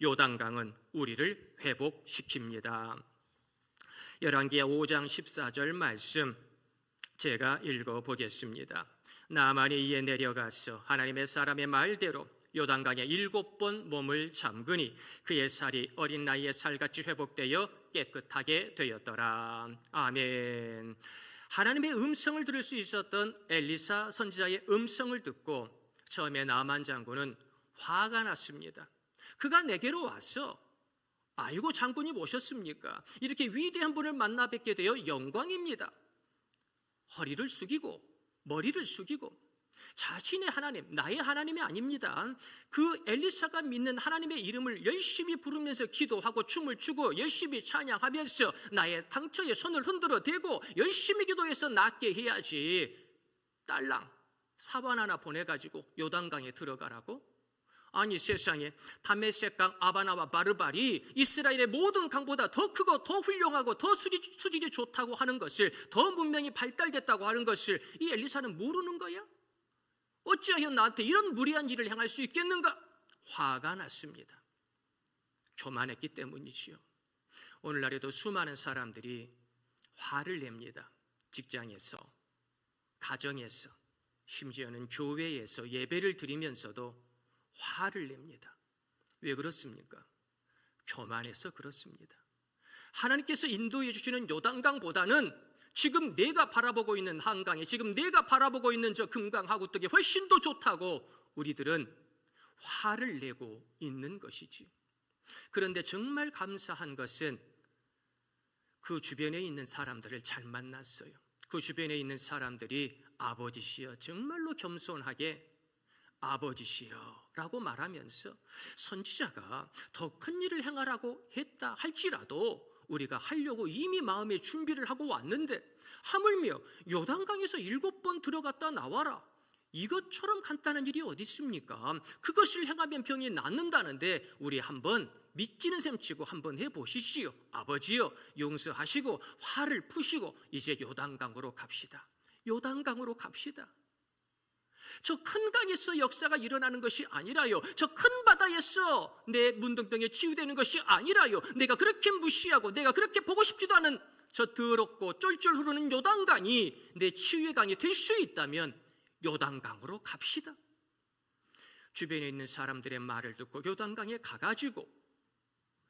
요단강은 우리를 회복시킵니다. 열왕기하 5장 14절 말씀 제가 읽어보겠습니다. 나만이 이에 내려가서 하나님의 사람의 말대로 요단강에 7번 몸을 잠그니 그의 살이 어린 나이에 살같이 회복되어 깨끗하게 되었더라. 아멘. 하나님의 음성을 들을 수 있었던 엘리사 선지자의 음성을 듣고 처음에 나만 장군은 화가 났습니다. 그가 내게로 와서 아이고 장군이 오셨습니까? 이렇게 위대한 분을 만나 뵙게 되어 영광입니다. 허리를 숙이고 머리를 숙이고 자신의 하나님, 나의 하나님이 아닙니다. 그 엘리사가 믿는 하나님의 이름을 열심히 부르면서 기도하고 춤을 추고 열심히 찬양하면서 나의 상처에 손을 흔들어 대고 열심히 기도해서 낫게 해야지, 딸랑 사관 하나 보내가지고 요단강에 들어가라고? 아니, 세상에 다메섹강 아바나와 바르발이 이스라엘의 모든 강보다 더 크고 더 훌륭하고 더 수질이 좋다고 하는 것을, 더 문명이 발달됐다고 하는 것을 이 엘리사는 모르는 거야? 어찌하여 나한테 이런 무리한 일을 행할 수 있겠는가? 화가 났습니다. 교만했기 때문이지요. 오늘날에도 수많은 사람들이 화를 냅니다. 직장에서, 가정에서, 심지어는 교회에서 예배를 드리면서도 화를 냅니다. 왜 그렇습니까? 교만해서 그렇습니다. 하나님께서 인도해 주시는 요단강보다는 지금 내가 바라보고 있는 한강이, 지금 내가 바라보고 있는 저 금강하고 떡이 훨씬 더 좋다고 우리들은 화를 내고 있는 것이지요. 그런데 정말 감사한 것은 그 주변에 있는 사람들을 잘 만났어요. 그 주변에 있는 사람들이 아버지시여, 정말로 겸손하게 아버지시여 라고 말하면서 선지자가 더 큰 일을 행하라고 했다 할지라도 우리가 하려고 이미 마음의 준비를 하고 왔는데 하물며 요단강에서 7번 들어갔다 나와라, 이것처럼 간단한 일이 어디 있습니까? 그것을 행하면 병이 낫는다는데 우리 한번 믿지는 셈 치고 한번 해보시지요. 아버지여, 용서하시고 화를 푸시고 이제 요단강으로 갑시다. 요단강으로 갑시다. 저 큰 강에서 역사가 일어나는 것이 아니라요, 저 큰 바다에서 내 문둥병에 치유되는 것이 아니라요, 내가 그렇게 무시하고 내가 그렇게 보고 싶지도 않은 저 더럽고 쫄쫄 흐르는 요단강이 내 치유의 강이 될 수 있다면 요단강으로 갑시다. 주변에 있는 사람들의 말을 듣고 요단강에 가가지고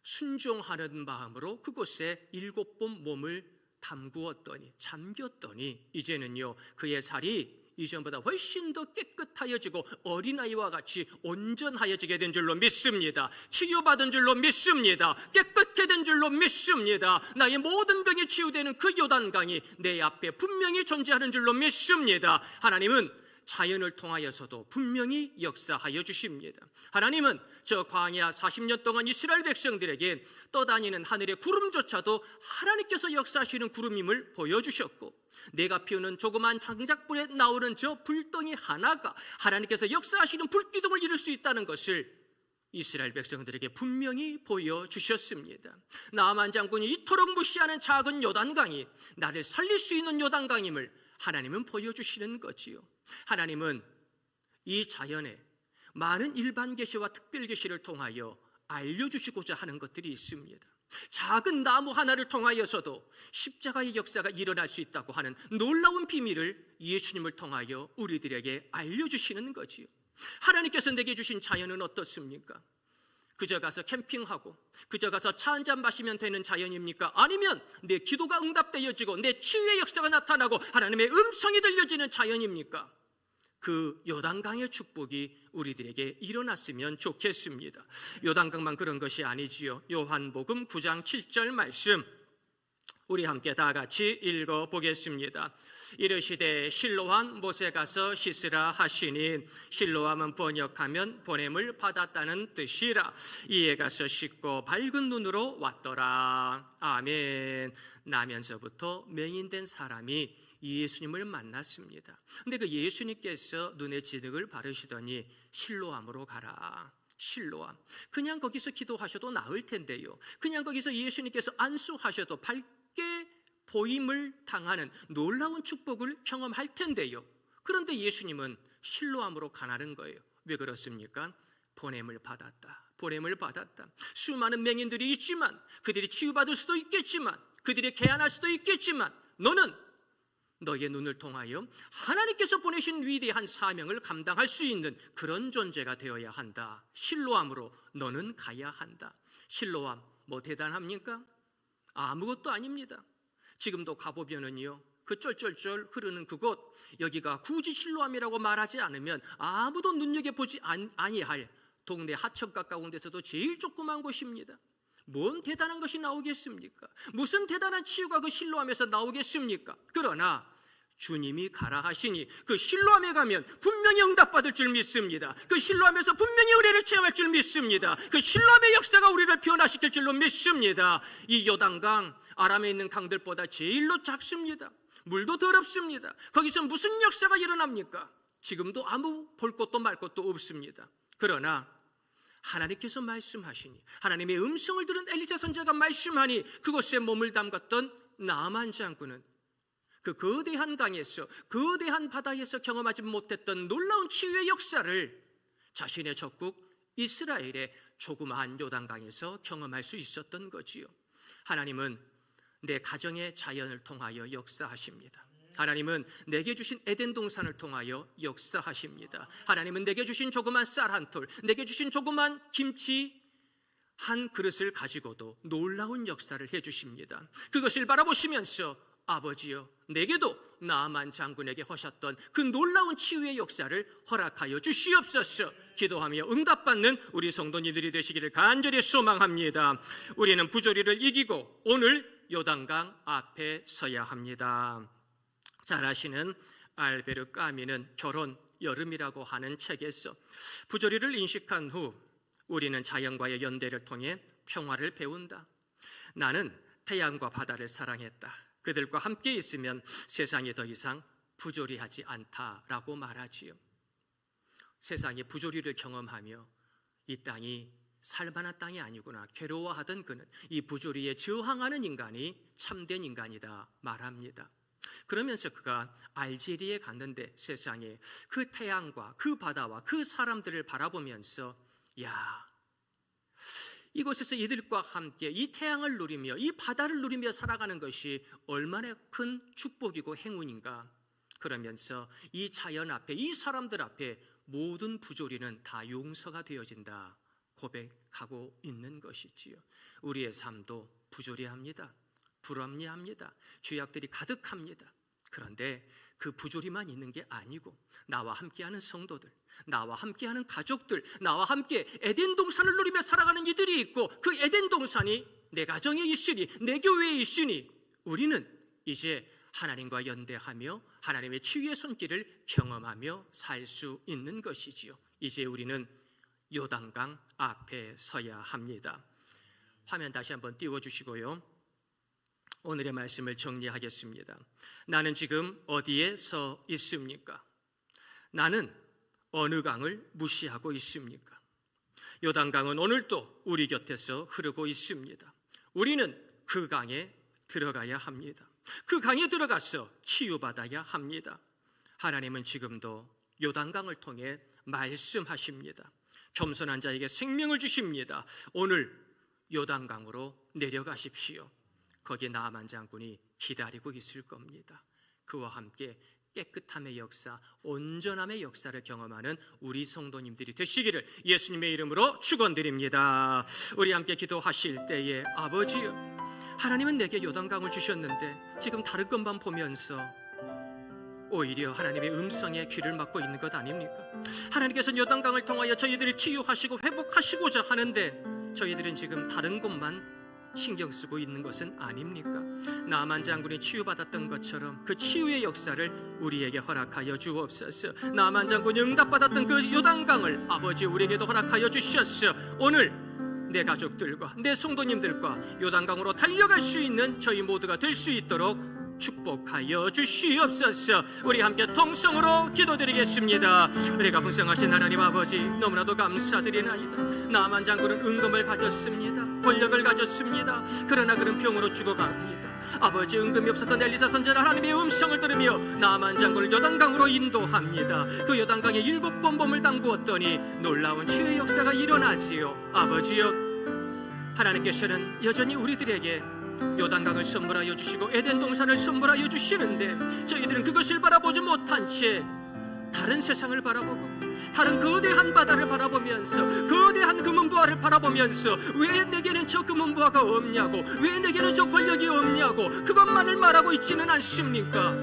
순종하는 마음으로 그곳에 7번 몸을 담그었더니, 잠겼더니 이제는요 그의 살이 이전보다 훨씬 더 깨끗하여지고 어린아이와 같이 온전하여지게 된 줄로 믿습니다. 치유받은 줄로 믿습니다. 깨끗게 된 줄로 믿습니다. 나의 모든 병이 치유되는 그 요단강이 내 앞에 분명히 존재하는 줄로 믿습니다. 하나님은 자연을 통하여서도 분명히 역사하여 주십니다. 하나님은 저 광야 40년 동안 이스라엘 백성들에게 떠다니는 하늘의 구름조차도 하나님께서 역사하시는 구름임을 보여주셨고, 내가 피우는 조그만 장작불에 나오는 저 불덩이 하나가 하나님께서 역사하시는 불기둥을 이룰 수 있다는 것을 이스라엘 백성들에게 분명히 보여주셨습니다. 나아만 장군이 이토록 무시하는 작은 요단강이 나를 살릴 수 있는 요단강임을 하나님은 보여주시는 거지요. 하나님은 이 자연에 많은 일반 계시와 특별 계시를 통하여 알려주시고자 하는 것들이 있습니다. 작은 나무 하나를 통하여서도 십자가의 역사가 일어날 수 있다고 하는 놀라운 비밀을 예수님을 통하여 우리들에게 알려주시는 거지요. 하나님께서 내게 주신 자연은 어떻습니까? 그저 가서 캠핑하고 그저 가서 차 한잔 마시면 되는 자연입니까? 아니면 내 기도가 응답되어지고 내 치유의 역사가 나타나고 하나님의 음성이 들려지는 자연입니까? 그 요단강의 축복이 우리들에게 일어났으면 좋겠습니다. 요단강만 그런 것이 아니지요. 요한복음 9장 7절 말씀 우리 함께 다 같이 읽어보겠습니다. 이르시되 실로암 못에 가서 씻으라 하시니, 실로암은 번역하면 보냄을 받았다는 뜻이라. 이에 가서 씻고 밝은 눈으로 왔더라. 아멘. 나면서부터 맹인된 사람이 예수님을 만났습니다. 근데 그 예수님께서 눈에 진흙을 바르시더니 실로암으로 가라. 실로암. 그냥 거기서 기도하셔도 나을 텐데요. 그냥 거기서 예수님께서 안수하셔도 밝게 보임을 당하는 놀라운 축복을 경험할 텐데요. 그런데 예수님은 실로암으로 가라는 거예요. 왜 그렇습니까? 보냄을 받았다. 보냄을 받았다. 수많은 맹인들이 있지만, 그들이 치유받을 수도 있겠지만, 그들이 개안할 수도 있겠지만, 너는 너의 눈을 통하여 하나님께서 보내신 위대한 사명을 감당할 수 있는 그런 존재가 되어야 한다. 실로암으로 너는 가야 한다. 실로암 뭐 대단합니까? 아무것도 아닙니다. 지금도 가보면은요, 그 쫄쫄쫄 흐르는 그곳, 여기가 굳이 실로암이라고 말하지 않으면 아무도 눈여겨보지 아니할 동네 하천 가까운 데서도 제일 조그만 곳입니다. 뭔 대단한 것이 나오겠습니까? 무슨 대단한 치유가 그 실로암에서 나오겠습니까? 그러나 주님이 가라 하시니 그 실로암에 가면 분명히 응답받을 줄 믿습니다. 그 실로암에서 분명히 은혜를 체험할 줄 믿습니다. 그 실로암의 역사가 우리를 변화시킬 줄로 믿습니다. 이 요단강, 아람에 있는 강들보다 제일로 작습니다. 물도 더럽습니다. 거기서 무슨 역사가 일어납니까? 지금도 아무 볼 것도 말 것도 없습니다. 그러나 하나님께서 말씀하시니, 하나님의 음성을 들은 엘리사 선지자가 말씀하니 그곳에 몸을 담갔던 나아만 장군은 그 거대한 강에서, 거대한 바다에서 경험하지 못했던 놀라운 치유의 역사를 자신의 적국 이스라엘의 조그마한 요단강에서 경험할 수 있었던 거지요. 하나님은 내 가정의 자연을 통하여 역사하십니다. 하나님은 내게 주신 에덴 동산을 통하여 역사하십니다. 하나님은 내게 주신 조그만 쌀 한 톨, 내게 주신 조그만 김치 한 그릇을 가지고도 놀라운 역사를 해주십니다. 그것을 바라보시면서 아버지여, 내게도 나아만 장군에게 하셨던 그 놀라운 치유의 역사를 허락하여 주시옵소서. 기도하며 응답받는 우리 성도님들이 되시기를 간절히 소망합니다. 우리는 부조리를 이기고 오늘 요단강 앞에 서야 합니다. 잘 아시는 알베르 까미는 결혼 여름이라고 하는 책에서 부조리를 인식한 후 우리는 자연과의 연대를 통해 평화를 배운다. 나는 태양과 바다를 사랑했다. 그들과 함께 있으면 세상이 더 이상 부조리하지 않다라고 말하지요. 세상에 부조리를 경험하며 이 땅이 살만한 땅이 아니구나 괴로워하던 그는 이 부조리에 저항하는 인간이 참된 인간이다 말합니다. 그러면서 그가 알제리에 갔는데 세상에 그 태양과 그 바다와 그 사람들을 바라보면서 이곳에서 이들과 함께 이 태양을 누리며 이 바다를 누리며 살아가는 것이 얼마나 큰 축복이고 행운인가. 그러면서 이 자연 앞에, 이 사람들 앞에 모든 부조리는 다 용서가 되어진다 고백하고 있는 것이지요. 우리의 삶도 부조리합니다. 불합리합니다. 죄악들이 가득합니다. 그런데 그 부조리만 있는 게 아니고 나와 함께하는 성도들, 나와 함께하는 가족들, 나와 함께 에덴 동산을 누리며 살아가는 이들이 있고 그 에덴 동산이 내 가정에 있으니, 내 교회에 있으니 우리는 이제 하나님과 연대하며 하나님의 치유의 손길을 경험하며 살 수 있는 것이지요. 이제 우리는 요단강 앞에 서야 합니다. 화면 다시 한번 띄워주시고요. 오늘의 말씀을 정리하겠습니다. 나는 지금 어디에 서 있습니까? 나는 어느 강을 무시하고 있습니까? 요단강은 오늘도 우리 곁에서 흐르고 있습니다. 우리는 그 강에 들어가야 합니다. 그 강에 들어가서 치유받아야 합니다. 하나님은 지금도 요단강을 통해 말씀하십니다. 겸손한 자에게 생명을 주십니다. 오늘 요단강으로 내려가십시오. 거기에 나아만 장군이 기다리고 있을 겁니다. 그와 함께 깨끗함의 역사, 온전함의 역사를 경험하는 우리 성도님들이 되시기를 예수님의 이름으로 축원드립니다. 우리 함께 기도하실 때에 아버지여, 하나님은 내게 요단강을 주셨는데 지금 다른 것만 보면서 오히려 하나님의 음성에 귀를 막고 있는 것 아닙니까? 하나님께서는 요단강을 통하여 저희들을 치유하시고 회복하시고자 하는데 저희들은 지금 다른 곳만 신경 쓰고 있는 것은 아닙니까? 나아만 장군이 치유받았던 것처럼 그 치유의 역사를 우리에게 허락하여 주옵소서. 나아만 장군이 응답받았던 그 요단강을 아버지 우리에게도 허락하여 주셨어. 오늘 내 가족들과 내 성도님들과 요단강으로 달려갈 수 있는 저희 모두가 될 수 있도록 축복하여 주시옵소서. 우리 함께 통성으로 기도드리겠습니다. 우리가 풍성하신 하나님 아버지, 너무나도 감사드리나이다. 나아만 장군은 은금을 가졌습니다. 권력을 가졌습니다. 그러나 그는 병으로 죽어갑니다. 아버지, 은금이 없었던 엘리사 선지자는 하나님의 음성을 들으며 나아만 장군을 요단강으로 인도합니다. 그 요단강에 7번 몸을 담그었더니 놀라운 치유의 역사가 일어나지요. 아버지여, 하나님께서는 여전히 우리들에게 요단강을 선물하여 주시고 에덴 동산을 선물하여 주시는데 저희들은 그것을 바라보지 못한 채 다른 세상을 바라보고 다른 거대한 바다를 바라보면서 거대한 금은보화를 바라보면서 왜 내게는 저 금은보화가 없냐고, 왜 내게는 저 권력이 없냐고 그것만을 말하고 있지는 않습니까?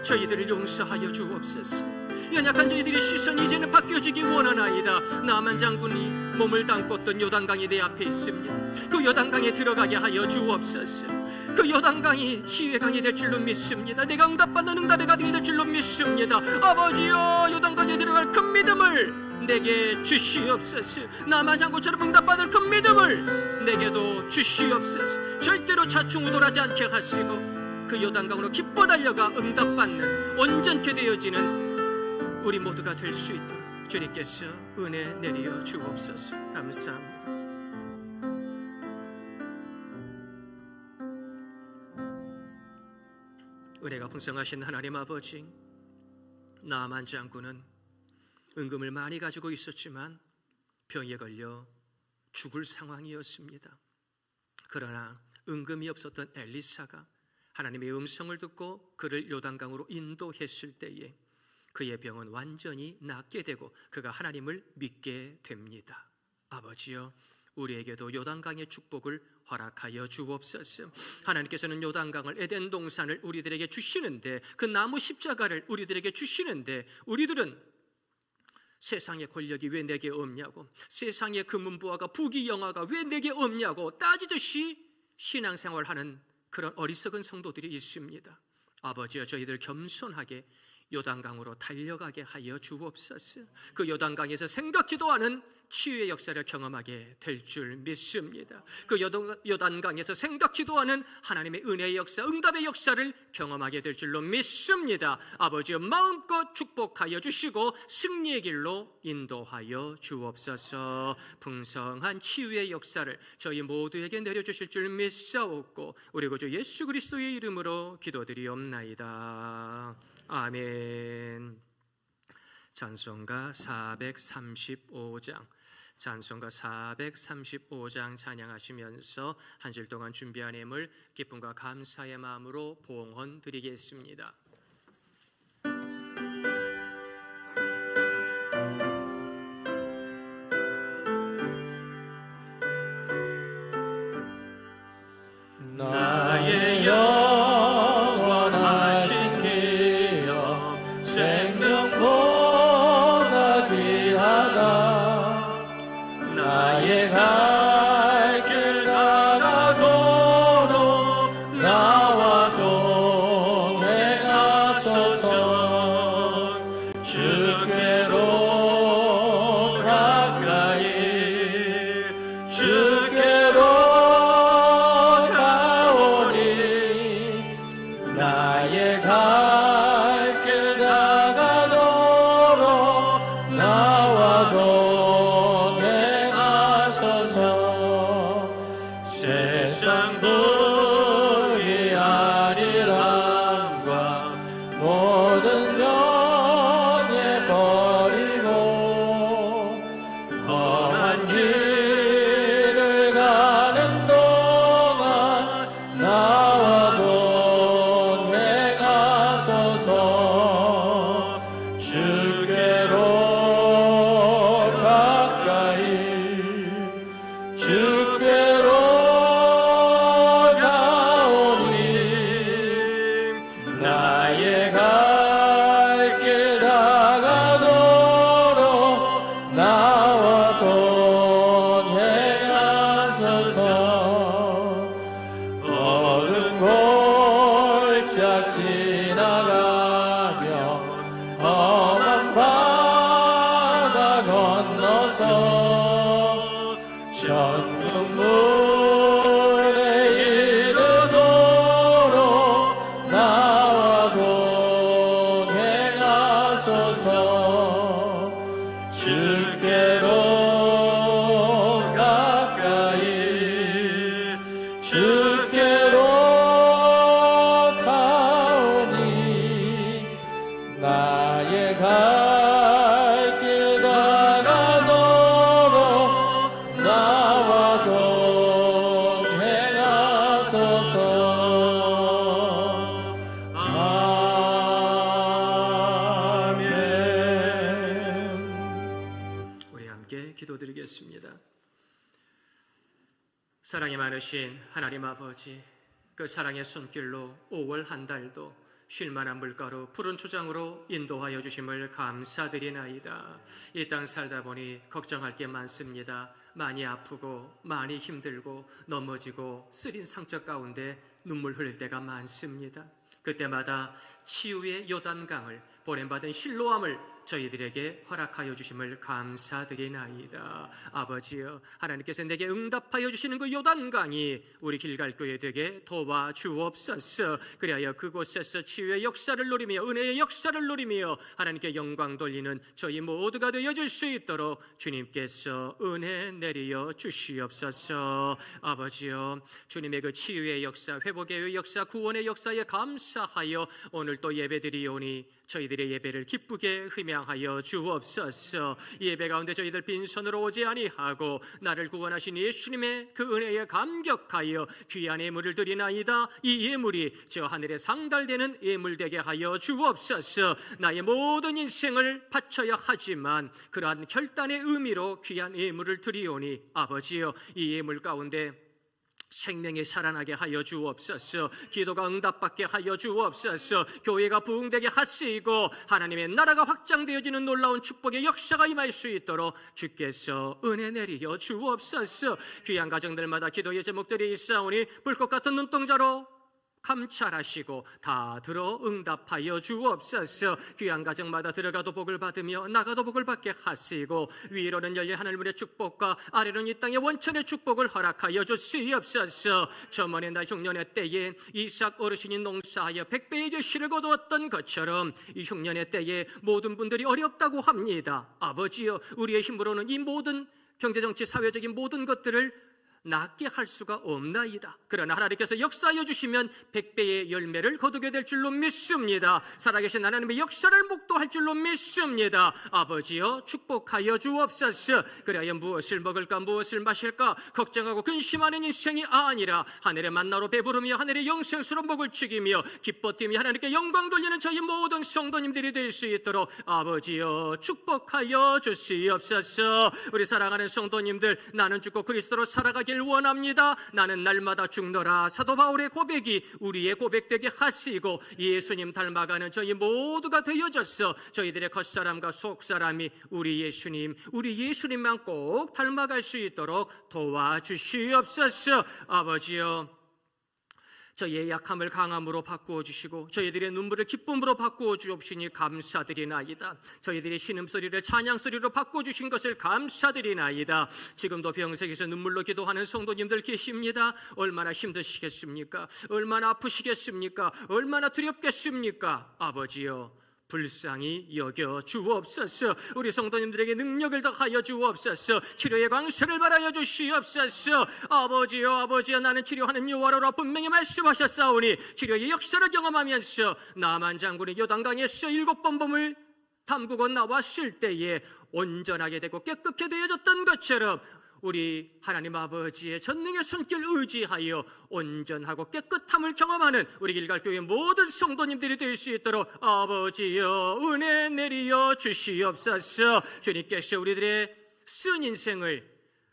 저희들을 용서하여 주옵소서. 연약한 저희들의 시선이 이제는 바뀌어지기 원하나이다. 나만 장군이 몸을 담궜던 요단강이 내 앞에 있습니다. 그 요단강에 들어가게 하여 주옵소서. 그 요단강이 치유의 강이 될 줄로 믿습니다. 내가 응답받는 응답의 가득이 될 줄로 믿습니다. 아버지여, 요단강에 들어갈 큰 믿음을 내게 주시옵소서. 나만 장군처럼 응답받을 큰 믿음을 내게도 주시옵소서. 절대로 좌충우돌하지 않게 하시고 그 요단강으로 기뻐 달려가 응답받는 온전케 되어지는 우리 모두가 될 수 있도록 주님께서 은혜 내려 주옵소서. 감사합니다. 은혜가 풍성하신 하나님 아버지, 나만 장군은 은금을 많이 가지고 있었지만 병에 걸려 죽을 상황이었습니다. 그러나 은금이 없었던 엘리사가 하나님의 음성을 듣고 그를 요단강으로 인도했을 때에 그의 병은 완전히 낫게 되고 그가 하나님을 믿게 됩니다. 아버지여, 우리에게도 요단강의 축복을 허락하여 주옵소서. 하나님께서는 요단강을, 에덴 동산을 우리들에게 주시는데, 그 나무 십자가를 우리들에게 주시는데, 우리들은 세상의 권력이 왜 내게 없냐고, 세상의 금은부화가 부귀영화가 왜 내게 없냐고 따지듯이 신앙생활하는 그런 어리석은 성도들이 있습니다. 아버지여, 저희들 겸손하게 요단강으로 달려가게 하여 주옵소서. 그 요단강에서 생각지도 않은 치유의 역사를 경험하게 될 줄 믿습니다. 그 요단강에서 생각지도 않은 하나님의 은혜의 역사, 응답의 역사를 경험하게 될 줄로 믿습니다. 아버지여, 마음껏 축복하여 주시고 승리의 길로 인도하여 주옵소서. 풍성한 치유의 역사를 저희 모두에게 내려주실 줄 믿사옵고 우리 구주 예수 그리스도의 이름으로 기도드리옵나이다. 아멘. 찬송가 435장, 찬송가 435장 찬양하시면서 한 줄 동안 준비한 예물 기쁨과 감사의 마음으로 봉헌 드리겠습니다. 나의 영원하신 기여 생명보다 귀하다. 나의 갈 길 다가도록 나와 동행하소서. 주께로 가까이 주께로 나의 갈 길 다가도록 나와 동행하소서. 세상 불의아리랑과 모든 명예 버리고 험한 길을 가는 동안 나와 동행하소서. 주께로 가까이 주께로 가오니 나의 갈 길 다가도록 나와 동행하소서. 어두운 골짝 지나가며 험한 바다 건너서 천국문에 이르도록 나와 동행하소서. 주께로 가까이 주께로 가오니 나의 갈 길 다가도록 나와 동행하소서. 아멘. 우리 함께 기도드리겠습니다. 사랑이 많으신 하나님 아버지, 그 사랑의 손길로 5월 한 달도 쉴만한 물가로 푸른 초장으로 인도하여 주심을 감사드리나이다. 이 땅 살다 보니 걱정할 게 많습니다. 많이 아프고 많이 힘들고 넘어지고 쓰린 상처 가운데 눈물 흘릴 때가 많습니다. 그때마다 치유의 요단강을 보냄받은 실로암을 저희들에게 허락하여 주심을 감사드리나이다. 아버지여, 하나님께서 내게 응답하여 주시는 그 요단강이 우리 길갈교회 되게 도와주옵소서. 그리하여 그곳에서 치유의 역사를 누리며 은혜의 역사를 누리며 하나님께 영광 돌리는 저희 모두가 되어질 수 있도록 주님께서 은혜 내리어 주시옵소서. 아버지여, 주님의 그 치유의 역사, 회복의 역사, 구원의 역사에 감사하여 오늘 또 예배드리오니 저희들의 예배를 기쁘게 흠양하여 주옵소서. 이 예배 가운데 저희들 빈손으로 오지 아니하고 나를 구원하신 예수님의 그 은혜에 감격하여 귀한 예물을 드리나이다. 이 예물이 저 하늘에 상달되는 예물 되게 하여 주옵소서. 나의 모든 인생을 바쳐야 하지만 그러한 결단의 의미로 귀한 예물을 드리오니 아버지여, 이 예물 가운데 생명이 살아나게 하여 주옵소서. 기도가 응답받게 하여 주옵소서. 교회가 부흥되게 하시고 하나님의 나라가 확장되어지는 놀라운 축복의 역사가 임할 수 있도록 주께서 은혜 내리어 주옵소서. 귀한 가정들마다 기도의 제목들이 있사오니 불꽃 같은 눈동자로 감찰하시고 다 들어 응답하여 주옵소서. 귀한 가정마다 들어가도 복을 받으며 나가도 복을 받게 하시고 위로는 열린 하늘문의 축복과 아래로는 이 땅의 원천의 축복을 허락하여 주시옵소서. 저번에 나 흉년의 때에 이삭 어르신이 농사하여 100배의 결실을 거두었던 것처럼 이 흉년의 때에 모든 분들이 어렵다고 합니다. 아버지여, 우리의 힘으로는 이 모든 경제정치 사회적인 모든 것들을 낫게 할 수가 없나이다. 그러나 하나님께서 역사하여 주시면 100배의 열매를 거두게 될 줄로 믿습니다. 살아계신 하나님의 역사를 목도할 줄로 믿습니다. 아버지여, 축복하여 주옵소서. 그래야 무엇을 먹을까 무엇을 마실까 걱정하고 근심하는 인생이 아니라 하늘의 만나로 배부르며 하늘의 영생수로 목을 축이며 기뻐 뛰며 하나님께 영광 돌리는 저희 모든 성도님들이 될 수 있도록 아버지여 축복하여 주시옵소서. 우리 사랑하는 성도님들, 나는 죽고 그리스도로 살아가기 원합니다. 나는 날마다 죽노라. 사도 바울의 고백이 우리의 고백되게 하시고 예수님 닮아가는 저희 모두가 되어져서 저희들의 겉사람과 속사람이 우리 예수님만 꼭 닮아갈 수 있도록 도와주시옵소서. 아버지여, 저희의 약함을 강함으로 바꾸어 주시고 저희들의 눈물을 기쁨으로 바꾸어 주옵시니 감사드리나이다. 저희들의 신음소리를 찬양소리로 바꾸어 주신 것을 감사드리나이다. 지금도 병석에서 눈물로 기도하는 성도님들 계십니다. 얼마나 힘드시겠습니까? 얼마나 아프시겠습니까? 얼마나 두렵겠습니까? 아버지여, 불쌍히 여겨 주옵소서. 우리 성도님들에게 능력을 더하여 주옵소서. 치료의 광수를 바라여 주시옵소서. 아버지여, 나는 치료하는 여호와라 분명히 말씀하셨사오니 치료의 역사를 경험하면서 나만 장군이 요단강에서 7번 몸을 담그고 나왔을 때에 온전하게 되고 깨끗게 되어졌던 것처럼 우리 하나님 아버지의 전능의 손길 의지하여 온전하고 깨끗함을 경험하는 우리 길갈교회 모든 성도님들이 될 수 있도록 아버지여 은혜 내리어 주시옵소서. 주님께서 우리들의 쓴 인생을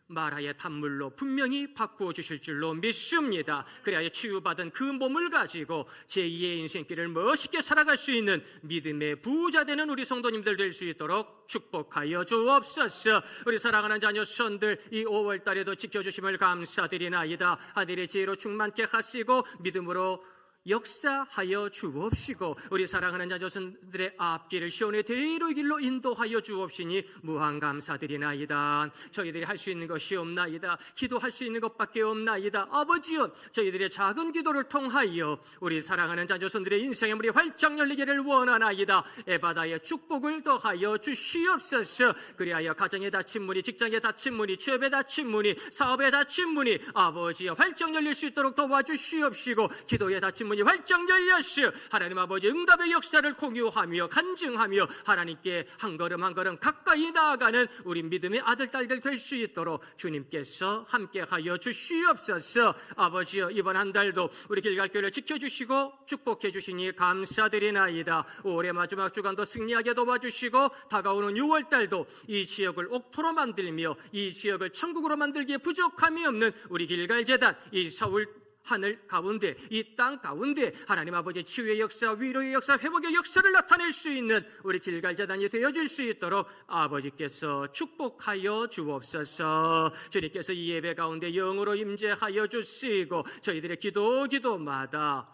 마라의 단물로 분명히 바꾸어 주실 줄로 믿습니다. 그래야 치유받은 그 몸을 가지고 제2의 인생길을 멋있게 살아갈 수 있는 믿음의 부자 되는 우리 성도님들 될 수 있도록 축복하여 주옵소서. 우리 사랑하는 자녀 손들 이 5월달에도 지켜주심을 감사드리나이다. 아들의 지혜로 충만케 하시고 믿음으로 역사하여 주옵시고 우리 사랑하는 자녀들의 앞길을 시온의 대로의 길로 인도하여 주옵시니 무한 감사드리나이다. 저희들이 할 수 있는 것이 없나이다. 기도할 수 있는 것밖에 없나이다. 아버지여, 저희들의 작은 기도를 통하여 우리 사랑하는 자녀들의 인생의 문이 활짝 열리기를 원하나이다. 에바다의 축복을 더하여 주시옵소서. 그리하여 가정에 닫힌 문이, 직장에 닫힌 문이, 취업에 닫힌 문이, 사업에 닫힌 문이 아버지여 활짝 열릴 수 있도록 도와주시옵시고 기도에 닫힌 문이 활짝 열렸시오. 하나님 아버지 응답의 역사를 공유하며 간증하며 하나님께 한 걸음 한 걸음 가까이 나아가는 우리 믿음의 아들 딸들 될 수 있도록 주님께서 함께하여 주시옵소서. 아버지여, 이번 한 달도 우리 길갈교회를 지켜주시고 축복해 주시니 감사드리나이다. 올해 마지막 주간도 승리하게 도와주시고 다가오는 6월달도 이 지역을 옥토로 만들며 이 지역을 천국으로 만들기에 부족함이 없는 우리 길갈재단, 이 서울 하늘 가운데, 이 땅 가운데 하나님 아버지 치유의 역사, 위로의 역사, 회복의 역사를 나타낼 수 있는 우리 길갈재단이 되어줄 수 있도록 아버지께서 축복하여 주옵소서. 주님께서 이 예배 가운데 영으로 임재하여 주시고 저희들의 기도마다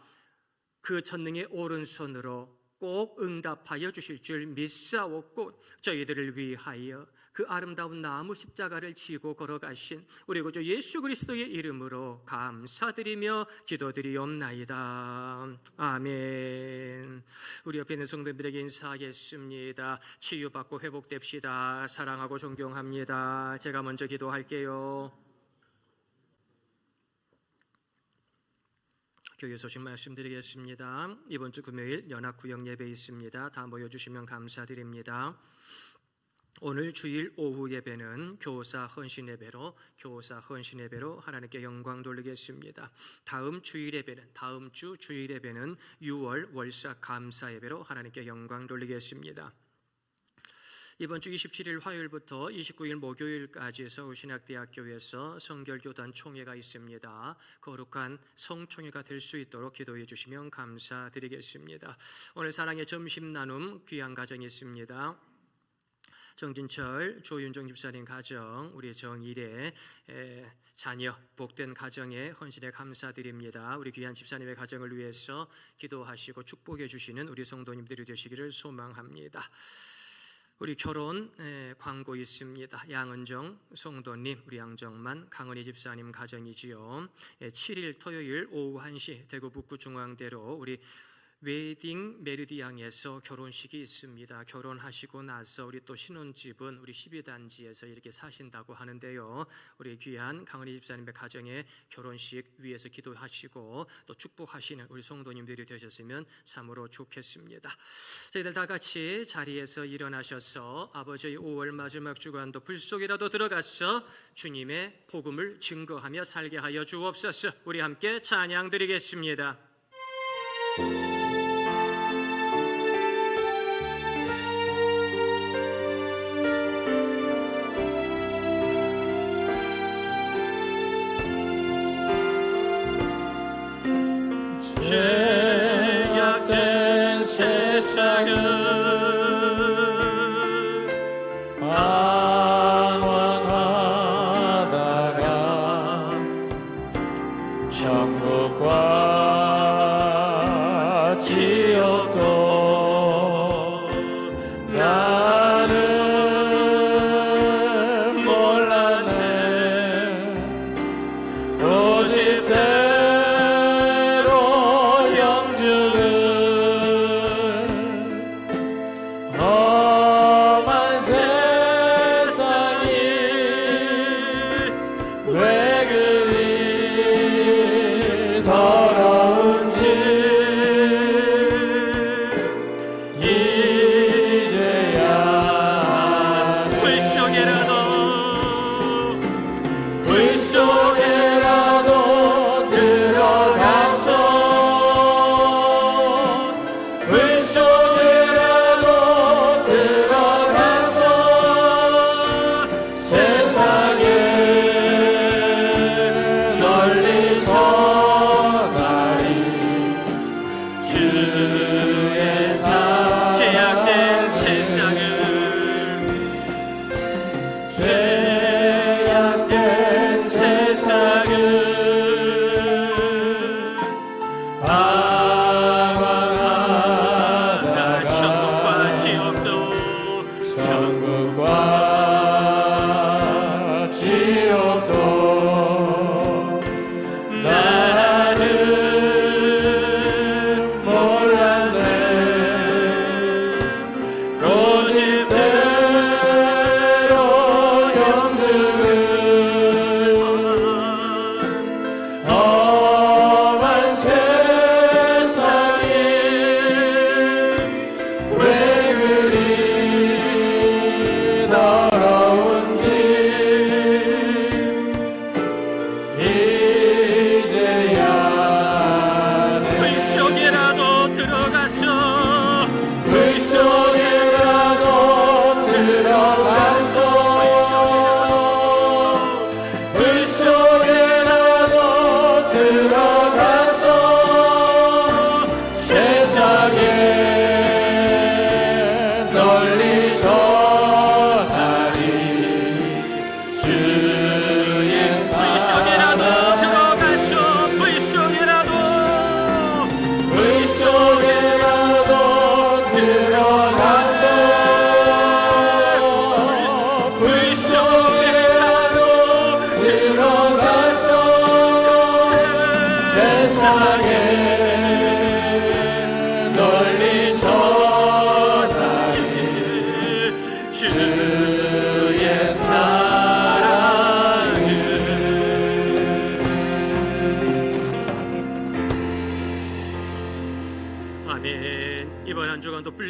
그 전능의 오른손으로 꼭 응답하여 주실 줄 믿사옵고 저희들을 위하여 그 아름다운 나무 십자가를 지고 걸어가신 우리 구주 예수 그리스도의 이름으로 감사드리며 기도드리옵나이다. 아멘. 우리 옆에 있는 성도님들에게 인사하겠습니다. 치유받고 회복됩시다. 사랑하고 존경합니다. 제가 먼저 기도할게요. 교회 소식 말씀드리겠습니다. 이번 주 금요일 연합구역 예배 있습니다. 다 모여주시면 감사드립니다. 오늘 주일 오후 예배는 교사 헌신 예배로 하나님께 영광 돌리겠습니다. 다음 주 주일 예배는 6월 월사 감사 예배로 하나님께 영광 돌리겠습니다. 이번 주 27일 화요일부터 29일 목요일까지 서울신학대학교에서 성결교단 총회가 있습니다. 거룩한 성총회가 될 수 있도록 기도해 주시면 감사드리겠습니다. 오늘 사랑의 점심 나눔 귀한 가정이 있습니다. 정진철, 조윤정 집사님 가정, 우리 정일의 자녀 복된 가정에 헌신에 감사드립니다. 우리 귀한 집사님의 가정을 위해서 기도하시고 축복해 주시는 우리 성도님들이 되시기를 소망합니다. 우리 결혼 광고 있습니다. 양은정 성도님, 우리 양정만 강은희 집사님 가정이지요. 7일 토요일 오후 1시 대구 북구중앙대로 우리 웨딩 메르디앙에서 결혼식이 있습니다. 결혼하시고 나서 우리 또 신혼집은 우리 12단지에서 이렇게 사신다고 하는데요. 우리 귀한 강은희 집사님의 가정에 결혼식 위해서 기도하시고 또 축복하시는 우리 성도님들이 되셨으면 참으로 좋겠습니다. 저희들 다 같이 자리에서 일어나셔서 아버지의 5월 마지막 주간도 불 속이라도 들어가서 주님의 복음을 증거하며 살게 하여 주옵소서. 우리 함께 찬양 드리겠습니다. 죄악된 세상은 방황하다가 천국과 지옥도 나는 몰랐네. 고집대 들어가서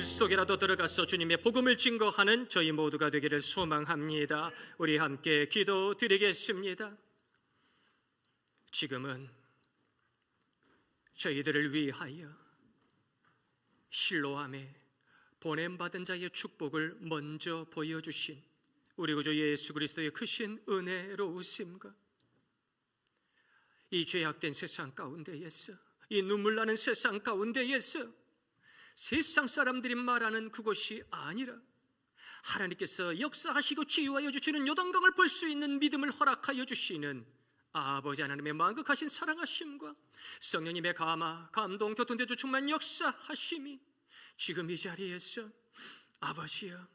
어딜 속이라도 들어가서 주님의 복음을 증거하는 저희 모두가 되기를 소망합니다. 우리 함께 기도드리겠습니다. 지금은 저희들을 위하여 실로암에 보냄받은 자의 축복을 먼저 보여주신 우리 구주 예수 그리스도의 크신 은혜로우심과 이 죄악된 세상 가운데에서, 이 눈물 나는 세상 가운데에서 세상 사람들이 말하는 그것이 아니라 하나님께서 역사하시고 치유하여 주시는 요단강을 볼 수 있는 믿음을 허락하여 주시는 아버지 하나님의 만극하신 사랑하심과 성령님의 감동, 교통대주 충만 역사하심이 지금 이 자리에서 아버지여,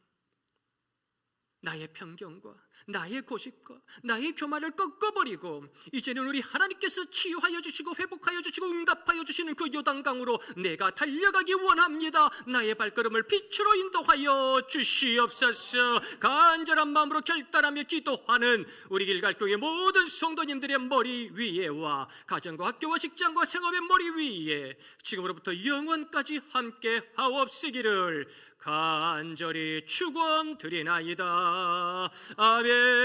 나의 편견과 나의 고집과 나의 교만을 꺾어버리고 이제는 우리 하나님께서 치유하여 주시고 회복하여 주시고 응답하여 주시는 그 요단강으로 내가 달려가기 원합니다. 나의 발걸음을 빛으로 인도하여 주시옵소서. 간절한 마음으로 결단하며 기도하는 우리 길갈교회 모든 성도님들의 머리 위에와 가정과 학교와 직장과 생업의 머리 위에 지금으로부터 영원까지 함께 하옵시기를 간절히 축원드리나이다. 아멘.